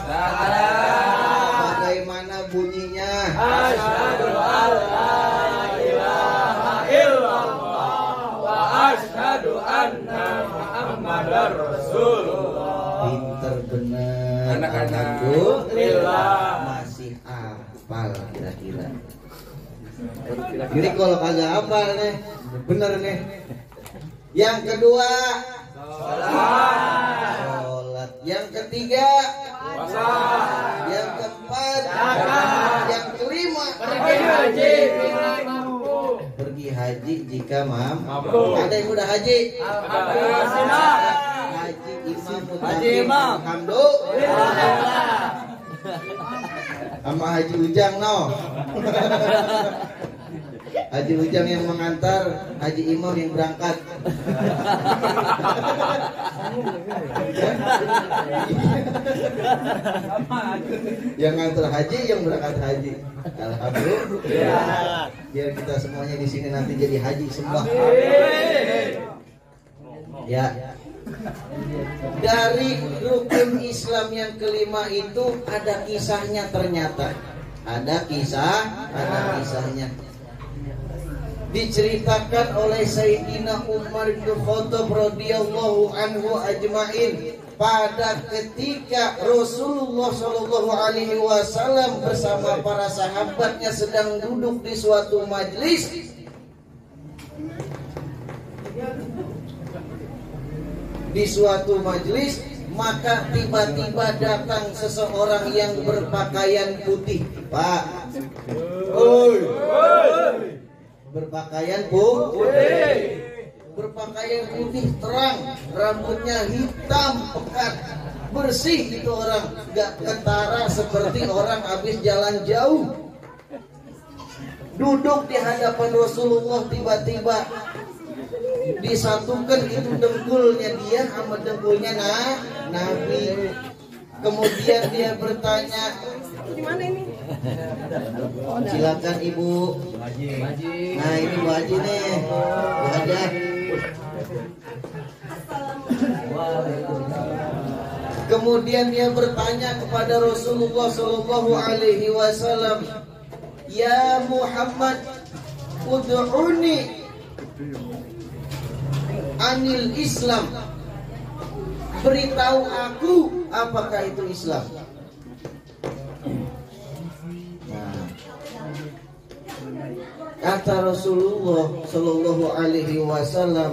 bagaimana bunyinya? Asyhadu an la ilaha illallah wa asyhadu anna Muhammadar Rasulullah. Pinter bener. Alhamdulillah. Masih hafal kira-kira. Jadi kalau kagak hafal nih, bener nih. Yang kedua, sholat. Yang ketiga, puasa. Yang keempat, yang kelima, pergi haji jika mampu. Ada yang udah haji? Haji Imam Haji Imam. Alhamdulillah. Sama Haji Ujang no. Haji Ujang yang mengantar, Haji Imam yang berangkat. Yang ngantar haji, yang berangkat haji. Alhamdulillah. Biar kita semuanya di sini nanti jadi haji semua. Ya. Dari rukun Islam yang kelima itu ada kisahnya ternyata. Ada kisahnya. Diceritakan oleh Sayyidina Umar bin Khattab radhiyallahu anhu ajmain pada ketika Rasulullah Shallallahu alaihi wasallam bersama para sahabatnya sedang duduk di suatu majelis. Maka tiba-tiba datang seseorang yang berpakaian putih. Pak, berpakaian putih terang, rambutnya hitam pekat, bersih itu orang, gak ketara seperti orang habis jalan jauh. Duduk di hadapan Rasulullah, tiba-tiba disatukan itu dengkulnya dia sama dengkulnya Nabi. Kemudian dia bertanya, Gimana ini? silakan Ibu. Nah ini Bu Haji nih, Bu Haji. Kemudian dia bertanya kepada Rasulullah Shallallahu alaihi wasallam, ya Muhammad, ud'uni anil Islam. Beritahu aku apakah itu Islam. Nah, kata Rasulullah Shallallahu alaihi wasallam,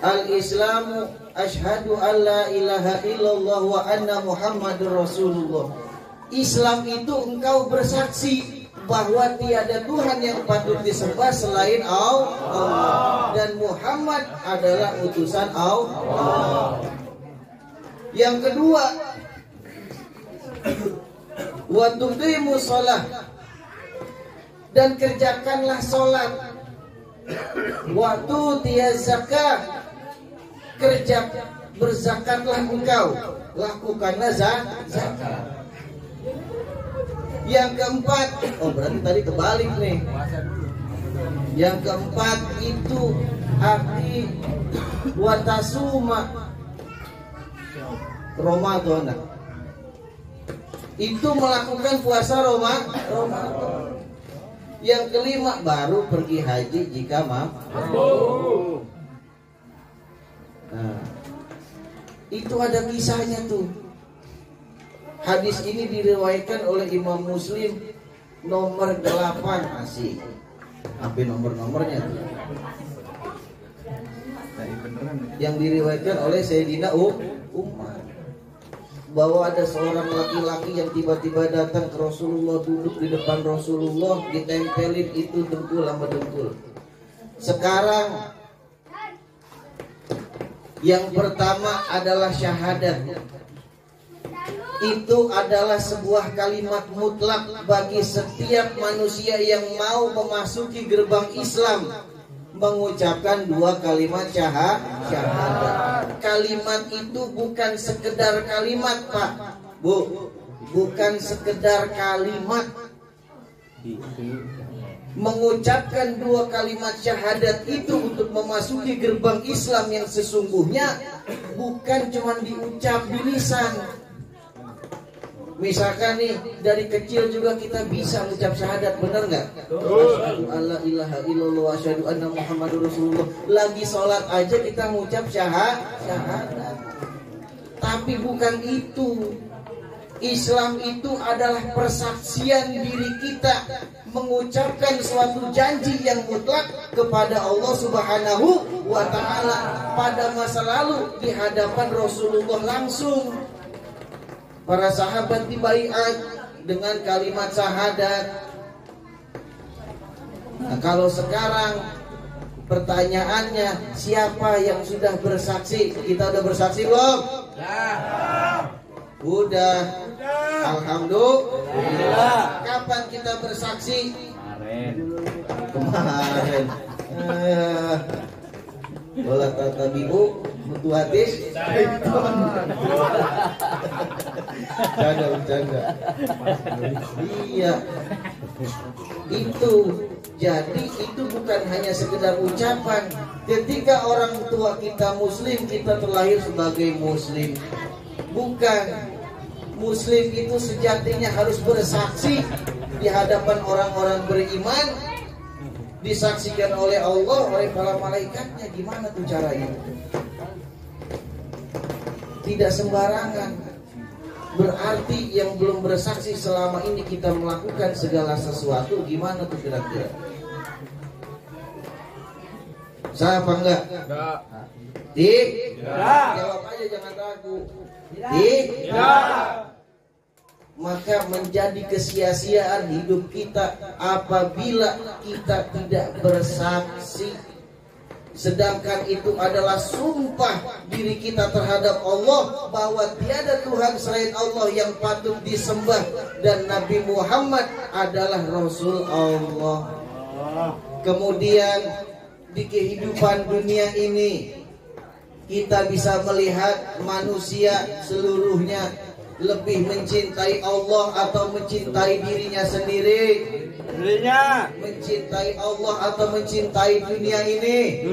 al-Islamu asyhadu an la ilaha illallah wa anna Muhammadur Rasulullah. Islam itu engkau bersaksi bahwa tiada Tuhan yang patut disembah selain Allah dan Muhammad adalah utusan Allah. Yang kedua, wa tuqimus shalah, dan kerjakanlah salat. Wa tutiyaz zakah, berzakatlah engkau, lakukanlah zakat. Yang keempat, berarti tadi kebalik nih. Yang keempat itu arti watasuma Ramadan. Itu melakukan puasa Ramadan. Yang kelima baru pergi haji jika mampu. Nah, itu ada kisahnya tuh. Hadis ini diriwayatkan oleh Imam Muslim nomor 8 asih. Apa nomor-nomornya tuh? Yang diriwayatkan oleh Sayyidina Umar, bahwa ada seorang laki-laki yang tiba-tiba datang ke Rasulullah, duduk di depan Rasulullah, ditempelin itu dengkul sama dengkul. Sekarang yang pertama adalah syahadat. Itu adalah sebuah kalimat mutlak bagi setiap manusia yang mau memasuki gerbang Islam, mengucapkan dua kalimat syahadat. Kalimat itu bukan sekedar kalimat, Pak, Bu, bukan sekedar kalimat. Mengucapkan dua kalimat syahadat itu untuk memasuki gerbang Islam yang sesungguhnya bukan cuma diucap di lisan. Misalkan nih, dari kecil juga kita bisa mengucap syahadat, benar nggak? Asyhadu alla ilaha illallah wa asyhadu anna Muhammadur Rasulullah. Lagi sholat aja kita mengucap syahadat. Tapi bukan itu. Islam itu adalah persaksian diri kita mengucapkan suatu janji yang mutlak kepada Allah Subhanahu wa ta'ala pada masa lalu di hadapan Rasulullah langsung. Para sahabat dibaiat dengan kalimat syahadat. Nah, kalau sekarang Pertanyaannya, siapa yang sudah bersaksi? Kita udah bersaksi belum? Udah. Alhamdulillah. Kapan kita bersaksi? Kemarin. Wala tatabi'u butuh hadis. Bercanda. Iya. Itu. Jadi itu bukan hanya sekedar ucapan. Ketika orang tua kita muslim, kita terlahir sebagai muslim. Bukan. Muslim itu sejatinya harus bersaksi di hadapan orang-orang beriman, disaksikan oleh Allah, oleh para malaikatnya. Gimana tuh caranya? Tidak sembarangan. Berarti yang belum bersaksi selama ini kita melakukan segala sesuatu, gimana tuh kira-kira? Sah apa enggak? Enggak. Jawab aja, jangan ragu. Maka menjadi kesia-siaan hidup kita apabila kita tidak bersaksi. Sedangkan itu adalah sumpah diri kita terhadap Allah bahwa tiada Tuhan selain Allah yang patut disembah dan Nabi Muhammad adalah Rasul Allah. Kemudian di kehidupan dunia ini kita bisa melihat manusia seluruhnya lebih mencintai Allah atau mencintai dirinya sendiri? Mencintai Allah atau mencintai dunia ini?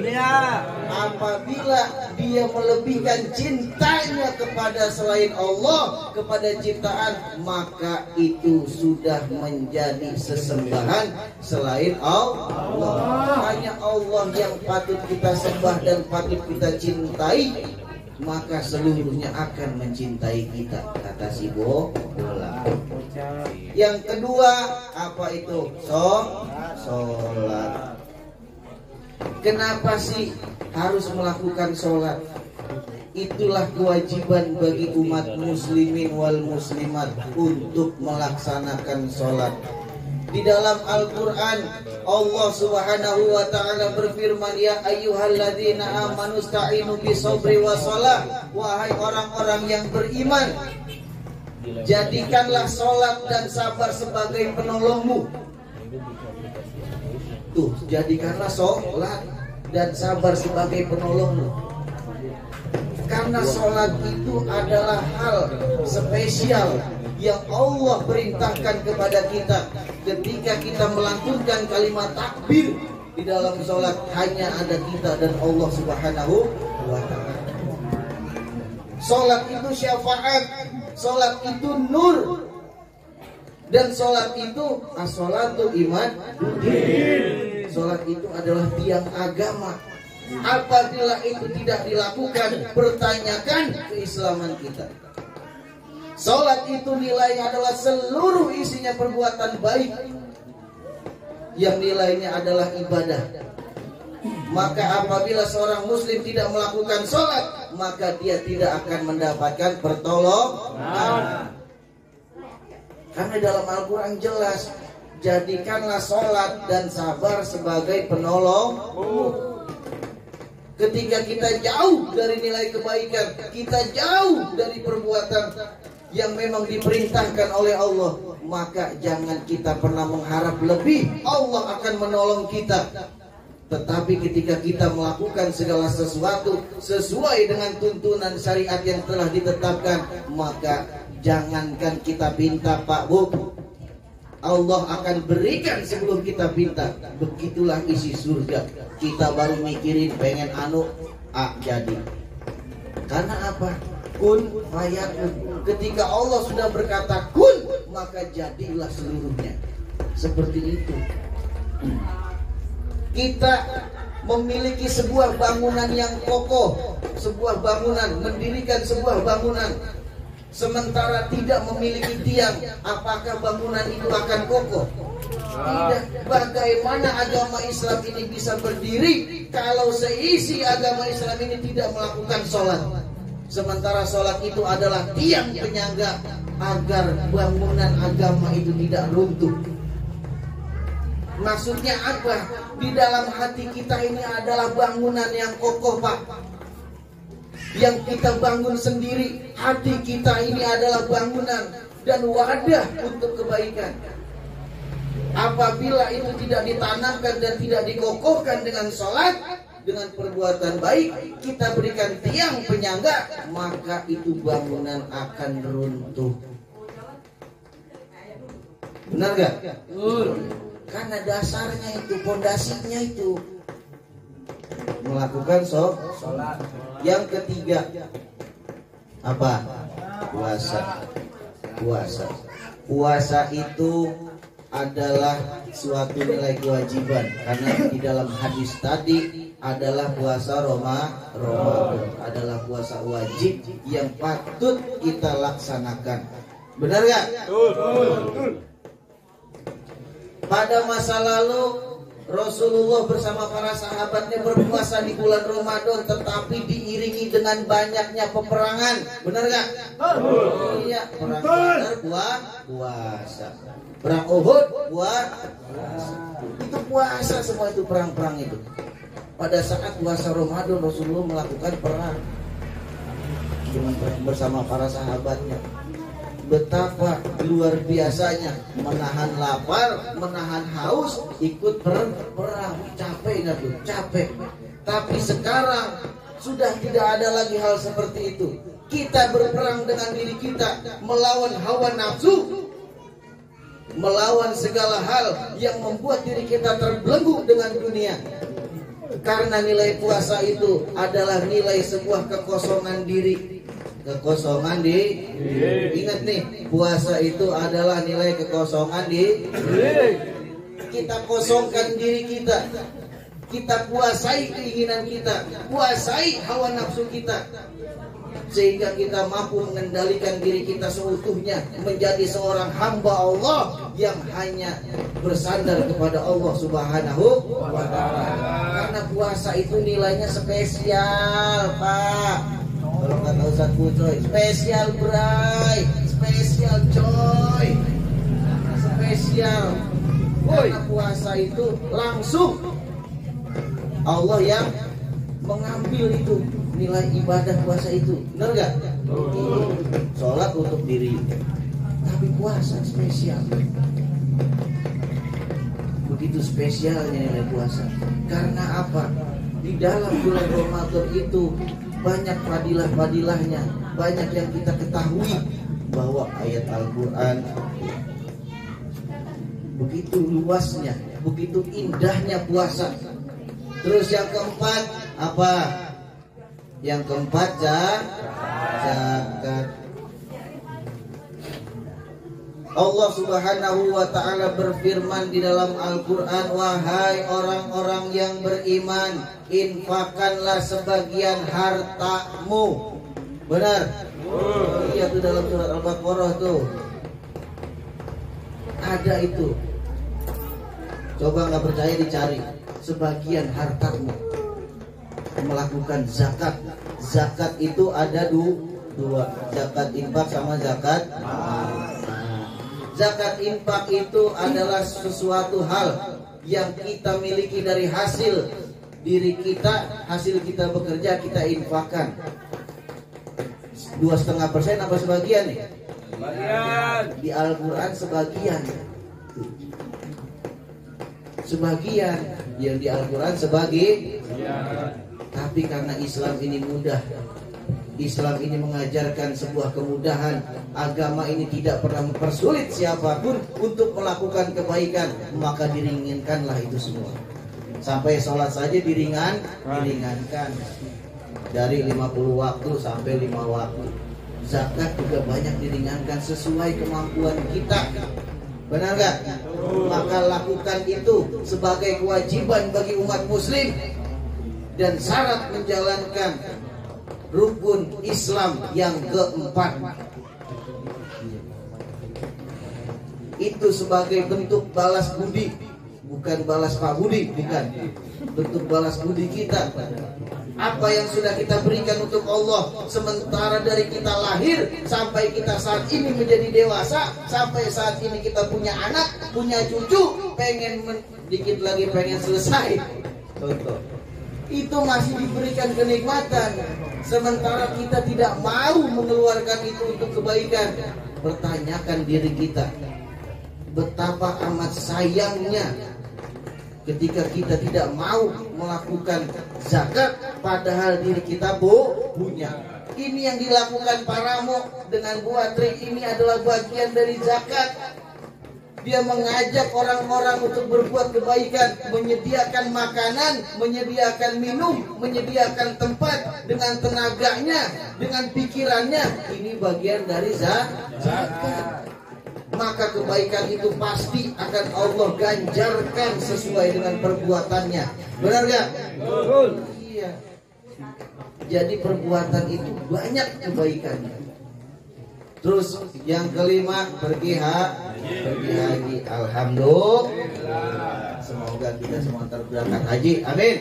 Apabila dia melebihkan cintanya kepada selain Allah, kepada ciptaan, maka itu sudah menjadi sesembahan selain Allah. Hanya Allah yang patut kita sembah dan patut kita cintai, maka seluruhnya akan mencintai kita, kata si bola. Yang kedua, apa itu? Sholat. Kenapa sih harus melakukan sholat? Itulah kewajiban bagi umat muslimin wal muslimat untuk melaksanakan sholat. Di dalam Al-Quran Allah subhanahu wa ta'ala berfirman, ya ayyuhalladzina amanu sta'inu bisabri wa shalah. Wahai orang-orang yang beriman, jadikanlah sholat dan sabar sebagai penolongmu. Tuh, jadikanlah sholat dan sabar sebagai penolongmu. Karena sholat itu adalah hal spesial yang Allah perintahkan kepada kita. Ketika kita melantunkan kalimat takbir di dalam sholat, hanya ada kita dan Allah subhanahu wa ta'ala. Sholat itu syafaat, sholat itu nur, dan sholat itu as-sholatu iman. Sholat itu adalah tiang agama. Apabila itu tidak dilakukan, pertanyakan keislaman kita. Sholat itu nilainya adalah seluruh isinya perbuatan baik, yang nilainya adalah ibadah. Maka apabila seorang muslim tidak melakukan sholat, maka dia tidak akan mendapatkan pertolongan. Karena dalam Al-Quran jelas, jadikanlah sholat dan sabar sebagai penolong. Ketika kita jauh dari nilai kebaikan, kita jauh dari perbuatan yang memang diperintahkan oleh Allah, maka jangan kita pernah mengharap lebih Allah akan menolong kita. Tetapi ketika kita melakukan segala sesuatu sesuai dengan tuntunan syariat yang telah ditetapkan, maka jangankan kita minta, Pak Bu, Allah akan berikan sebelum kita minta. Begitulah isi surga. Kita baru mikirin pengen jadi. Karena apa? Kun fayakun. Ketika Allah sudah berkata kun, maka jadilah seluruhnya. Seperti itu. Kita memiliki sebuah bangunan yang kokoh, sebuah bangunan, mendirikan sebuah bangunan, sementara tidak memiliki tiang, apakah bangunan itu akan kokoh? Tidak. Bagaimana agama Islam ini bisa berdiri kalau seisi agama Islam ini tidak melakukan sholat? Sementara sholat itu adalah tiang penyangga agar bangunan agama itu tidak runtuh. Maksudnya apa? Di dalam hati kita ini adalah bangunan yang kokoh, Pak. Yang kita bangun sendiri. Hati kita ini adalah bangunan dan wadah untuk kebaikan. Apabila itu tidak ditanamkan dan tidak dikokohkan dengan sholat, dengan perbuatan baik, kita berikan tiang penyangga, maka itu bangunan akan runtuh. Benar gak? Karena dasarnya itu, pondasinya itu melakukan sholat. Yang ketiga apa? Puasa itu adalah suatu nilai kewajiban, karena di dalam hadis tadi adalah puasa Ramadan, adalah puasa wajib yang patut kita laksanakan. Benar gak? Betul. Pada masa lalu Rasulullah bersama para sahabatnya berpuasa di bulan Ramadan, tetapi diiringi dengan banyaknya peperangan. Benar gak? Iya, perang Badar puasa, perang Uhud puasa. Itu puasa semua, itu perang-perang itu. Pada saat puasa Ramadan Rasulullah melakukan perang bersama para sahabatnya. Betapa luar biasanya menahan lapar, menahan haus, ikut perang. Capek nggak tuh? Capek. Tapi sekarang sudah tidak ada lagi hal seperti itu. Kita berperang dengan diri kita, melawan hawa nafsu, melawan segala hal yang membuat diri kita terbelenggu dengan dunia. Karena nilai puasa itu adalah nilai sebuah kekosongan diri. Kekosongan diri. Ingat nih, puasa itu adalah nilai kekosongan diri. Kita kosongkan diri kita. Kita puasai keinginan kita, puasai hawa nafsu kita, sehingga kita mampu mengendalikan diri kita seutuhnya menjadi seorang hamba Allah yang hanya bersandar kepada Allah Subhanahu wa Ta'ala. Karena puasa itu nilainya spesial, Pak. Kalau kata Ustaz Putroy, spesial bray, spesial coy, spesial. Karena puasa itu langsung Allah yang mengambil itu nilai ibadah puasa itu. Benar gak? Sholat untuk diri, tapi puasa spesial. Begitu spesialnya nilai puasa. Karena apa? Di dalam bulan Ramadan itu banyak fadilah-fadilahnya, banyak yang kita ketahui, bahwa ayat Al-Quran begitu luasnya, begitu indahnya puasa. Terus yang keempat apa? Yang keempat zakat. Allah Subhanahu wa Ta'ala berfirman di dalam Al-Quran, wahai orang-orang yang beriman, infakkanlah sebagian hartamu. Benar? Iya tuh dalam surat Al-Baqarah tuh ada itu. Coba nggak percaya dicari. Sebagian hartamu melakukan zakat. Zakat itu ada dua, zakat infak sama zakat. Zakat infak itu adalah sesuatu hal yang kita miliki dari hasil diri kita, hasil kita bekerja kita infakkan. 2,5% apa sebagian nih? Sebagian. Di Al-Quran sebagian. Sebagian yang di Al-Quran sebagian. Tapi karena Islam ini mudah, Islam ini mengajarkan sebuah kemudahan, agama ini tidak pernah mempersulit siapapun untuk melakukan kebaikan, maka diringankanlah itu semua. Sampai sholat saja diringankan dari 50 waktu sampai 5 waktu. Zakat juga banyak diringankan sesuai kemampuan kita. Benar gak? Maka lakukan itu sebagai kewajiban bagi umat muslim dan syarat menjalankan rukun Islam yang keempat. Itu sebagai bentuk balas budi, bukan balas Pak Budi, bukan. Bentuk balas budi kita Apa yang sudah kita berikan untuk Allah, sementara dari kita lahir sampai kita saat ini menjadi dewasa, sampai saat ini kita punya anak, punya cucu, dikit lagi pengen selesai. Contoh, itu masih diberikan kenikmatan, sementara kita tidak mau mengeluarkan itu untuk kebaikan. Pertanyakan diri kita, betapa amat sayangnya ketika kita tidak mau melakukan zakat, padahal diri kita punya. Ini yang dilakukan Paramo dengan Bu Atri, ini adalah bagian dari zakat. Dia mengajak orang-orang untuk berbuat kebaikan, menyediakan makanan, menyediakan minum, menyediakan tempat dengan tenaganya, dengan pikirannya. Ini bagian dari zakat. Maka kebaikan itu pasti akan Allah ganjarkan sesuai dengan perbuatannya. Benar gak? Betul. Iya. Jadi perbuatan itu banyak kebaikannya. Terus yang kelima, pergi haji. Alhamdulillah. Semoga kita semua berangkat haji. Amin.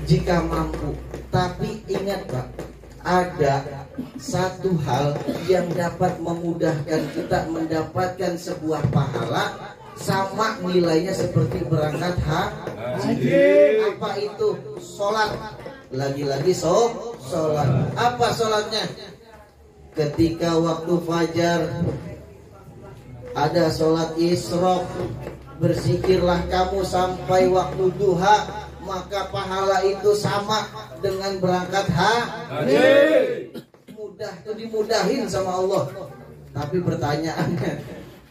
Jika mampu. Tapi ingat Pak, ada satu hal yang dapat memudahkan kita mendapatkan sebuah pahala sama nilainya seperti berangkat haji. Apa itu? Sholat. Lagi-lagi sholat. Apa sholatnya? Ketika waktu fajar ada sholat isyraq, berzikirlah kamu sampai waktu duha, maka pahala itu sama dengan berangkat haji. Mudah itu, dimudahin sama Allah. Tapi pertanyaannya,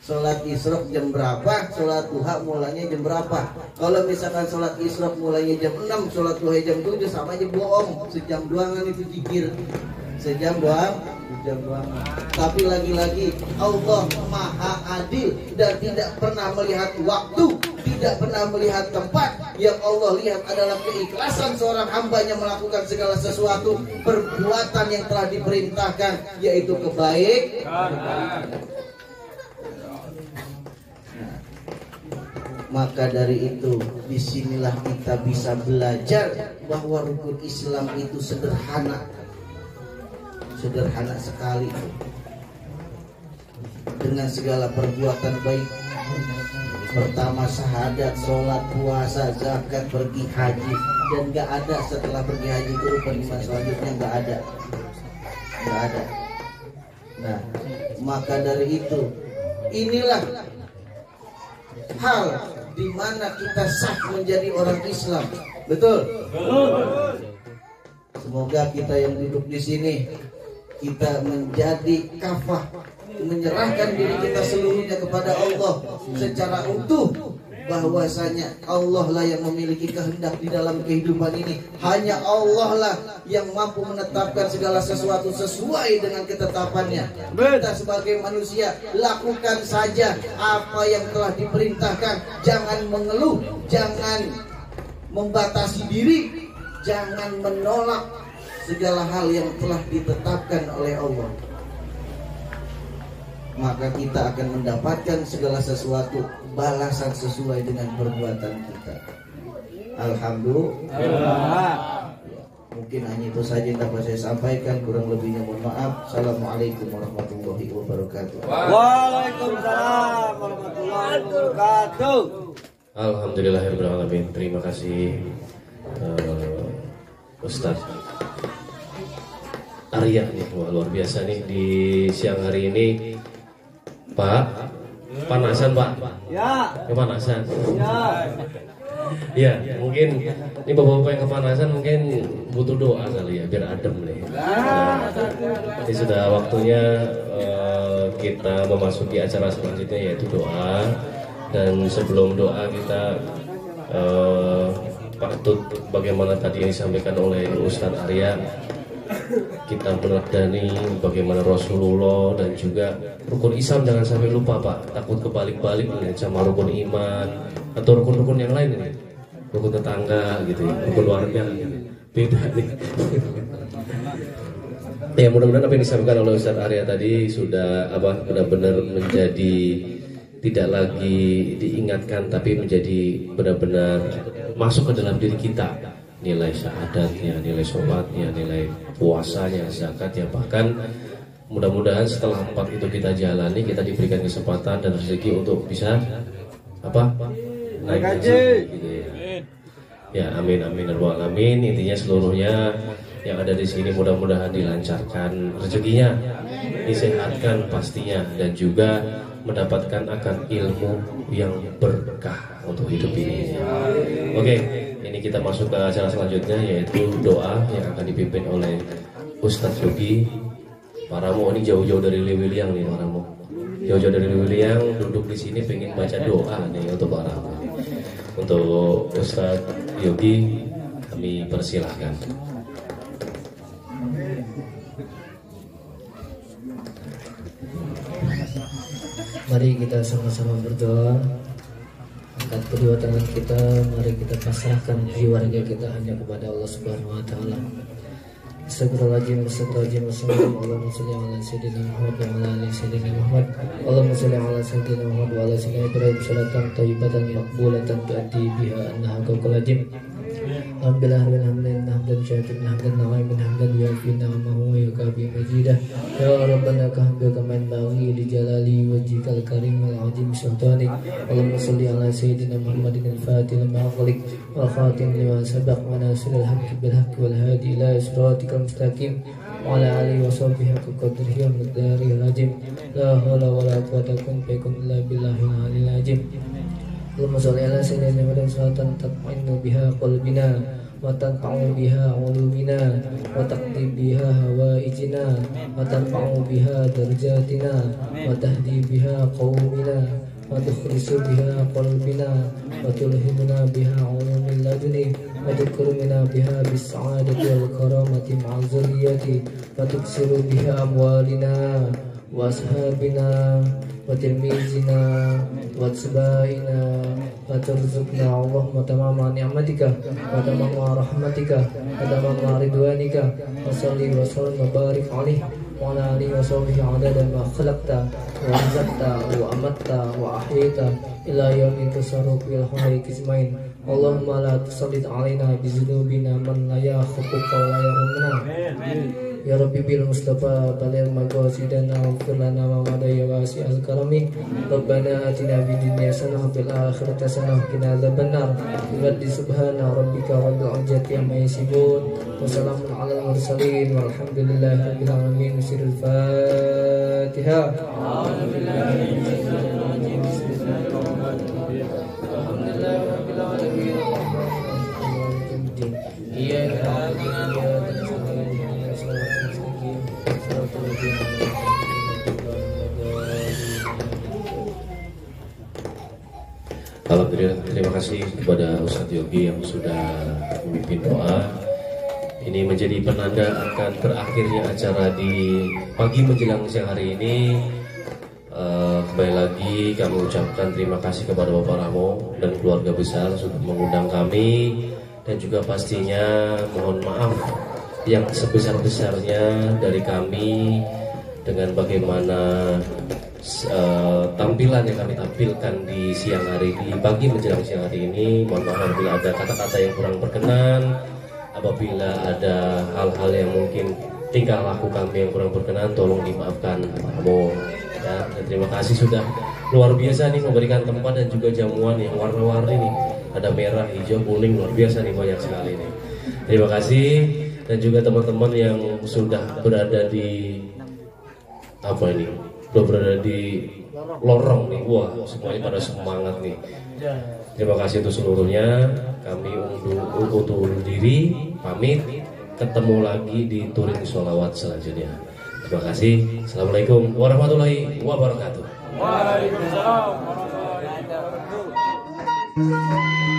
sholat isyraq jam berapa? Sholat duha mulainya jam berapa? Kalau misalkan sholat isyraq mulainya jam 6, sholat duha jam 7, sama aja bohong. Sejam doangan itu zikir. Sejam doang. Tapi lagi-lagi Allah Maha Adil dan tidak pernah melihat waktu, tidak pernah melihat tempat. Yang Allah lihat adalah keikhlasan seorang hambanya melakukan segala sesuatu perbuatan yang telah diperintahkan, yaitu kebaikan. Maka dari itu, disinilah kita bisa belajar bahwa rukun Islam itu sederhana sekali, dengan segala perbuatan baik. Pertama syahadat, sholat, puasa, zakat, pergi haji, dan gak ada setelah pergi haji itu rukun iman selanjutnya, gak ada. Nah, maka dari itu, inilah hal di mana kita sah menjadi orang Islam. Betul? Semoga kita yang duduk di sini, kita menjadi kafah, menyerahkan diri kita seluruhnya kepada Allah secara utuh, bahwasanya Allah lah yang memiliki kehendak di dalam kehidupan ini. Hanya Allah lah yang mampu menetapkan segala sesuatu sesuai dengan ketetapannya. Kita sebagai manusia, lakukan saja apa yang telah diperintahkan. Jangan mengeluh, jangan membatasi diri, jangan menolak segala hal yang telah ditetapkan oleh Allah. Maka kita akan mendapatkan segala sesuatu balasan sesuai dengan perbuatan kita. Alhamdulillah. Mungkin hanya itu saja yang dapat saya sampaikan, kurang lebihnya mohon maaf. Assalamualaikum warahmatullahi wabarakatuh. Waalaikumsalam warahmatullahi wabarakatuh. Alhamdulillahirrahmanirrahim. Terima kasih Ustaz Arya nih, wah, luar biasa nih di siang hari ini. Pak, panasan Pak? Ya. Kepanasan? Ya. Ya, mungkin ini bapak-bapak yang kepanasan mungkin butuh doa kali ya, biar adem nih. Nah, ini sudah waktunya kita memasuki acara selanjutnya, yaitu doa. Dan sebelum doa kita patut bagaimana tadi yang disampaikan oleh Ustadz Arya, kita meneladani bagaimana Rasulullah dan juga rukun Islam. Jangan sampai lupa Pak, takut kebalik-balik nih sama rukun iman atau rukun-rukun yang lain nih, rukun tetangga gitu ya, rukun keluarga gitu. Beda nih. Ya, mudah-mudahan apa yang disampaikan oleh Ustadz Arya tadi sudah benar-benar menjadi tidak lagi diingatkan, tapi menjadi benar-benar masuk ke dalam diri kita. nilai syahadatnya, nilai sholatnya, nilai puasanya, zakatnya, bahkan mudah-mudahan setelah 4 itu kita jalani, kita diberikan kesempatan dan rezeki untuk bisa naik haji gitu ya. Ya amin amin ya rabbal alamin. Intinya seluruhnya yang ada di sini mudah-mudahan dilancarkan rezekinya, disehatkan pastinya, dan juga mendapatkan akan ilmu yang berkah untuk hidup ini. Oke, ini kita masuk ke acara selanjutnya, yaitu doa yang akan dipimpin oleh Ustadz Yogi. Paramu ini jauh-jauh dari Lewiliang nih, paramu jauh-jauh dari Lewiliang duduk di sini pengen baca doa nih untuk paramu. Untuk Ustadz Yogi kami persilahkan. Mari kita sama-sama berdoa. Angkat kedua tangan kita, mari kita pasrahkan jiwa raga kita hanya kepada Allah Subhanahu wa taala. Astagfirullahaladzim, astagfirullahaladzim, astagfirullahaladzim. Allahumma sholli ala sayyidina Muhammad wa ala ali sayyidina Muhammad. Allahumma sholli ala sayyidina Muhammad wa ala sayyidina Ibrahim salatan thayyibatan maqbulatan tu'addi biha annaha qawladim. Alhamdulillah rabbil alamin, hamdan syakiran, hamdan na'iman, hamdan yuafi ni'amahu wa yukafi majidah. Ya Rabbana kahamdu kama yanbaghi li jalali wajhikal karim wal azim sultanik. Allahumma sholli ala sayyidina Muhammadin al-fatih lima ughliq wal khatim lima sabaq wa nasiril haqqi bil haqqi wal hadi ila siratikal mustaqim wa ala alihi wa sahbihi haqqa qadrihi wa miqdarihi al-azim. La haula wa la quwwata illa billahil aliyyil azim. Allahumma sholli ala sayyidina Muhammadin salatan tatma'innu biha qalbina wa tanfa'u biha ulumina wa taqdi biha hawaijina wa tarfa'u biha darajatina wa tahdi biha qaumina wa tukhrisu biha qalbina wa tulhimuna biha ulumil laduni wa tukrumina biha bis sa'adati wal karamati ma'a zurriyyati wa tuksiru biha amwalina wa ashabina wa tilmizina wa atbaina wa tarzuqna Allahumma tamama ni'matika wa tamama rahmatika wa tamama ridwanika wa salli wa sallim wa barik alaihi wa ala alihi wa sahbihi adada ma khalaqta wa razaqta wa amatta wa ahyita ila yaumin tasarrufu bil khairi kismain. Allahumma la tusallit alaina bi dzunubina man la yakhufuka wa la yarhamna. Ya Rabbi bil Mustafa balil maqasidana wa firlana wa madaya wasi al-karami. Rabbana atina fid dunya hasanah wa fil akhirati hasanah wa qina adzabannar. Bi subhana rabbika rabbil izzati amma yasifun wa salamun alal mursalin walhamdulillahi rabbil alamin. Sirul Fatihah. Alhamdulillah, terima kasih kepada Ustadz Yogi yang sudah memimpin doa. Ini menjadi penanda akan berakhirnya acara di pagi menjelang siang hari ini. Kembali lagi kami ucapkan terima kasih kepada Bapak Ramo dan keluarga besar sudah mengundang kami, dan juga pastinya mohon maaf yang sebesar-besarnya dari kami dengan bagaimana tampilan yang kami tampilkan di siang hari, di pagi menjelang siang hari ini. Mohon maaf apabila ada kata-kata yang kurang berkenan, apabila ada hal-hal yang mungkin tingkah laku kami yang kurang berkenan, tolong dimaafkan Pak Ramo ya. Dan terima kasih sudah luar biasa nih memberikan tempat dan juga jamuan yang warna-warni nih, ada merah, hijau, kuning, luar biasa nih, banyak sekali nih. Terima kasih. Dan juga teman-teman yang sudah berada di berada di lorong nih, wah semuanya pada semangat nih. Terima kasih untuk seluruhnya. Kami undur diri, pamit, ketemu lagi di touring sholawat selanjutnya. Terima kasih. Assalamualaikum warahmatullahi wabarakatuh. Waalaikumsalam warahmatullahi wabarakatuh.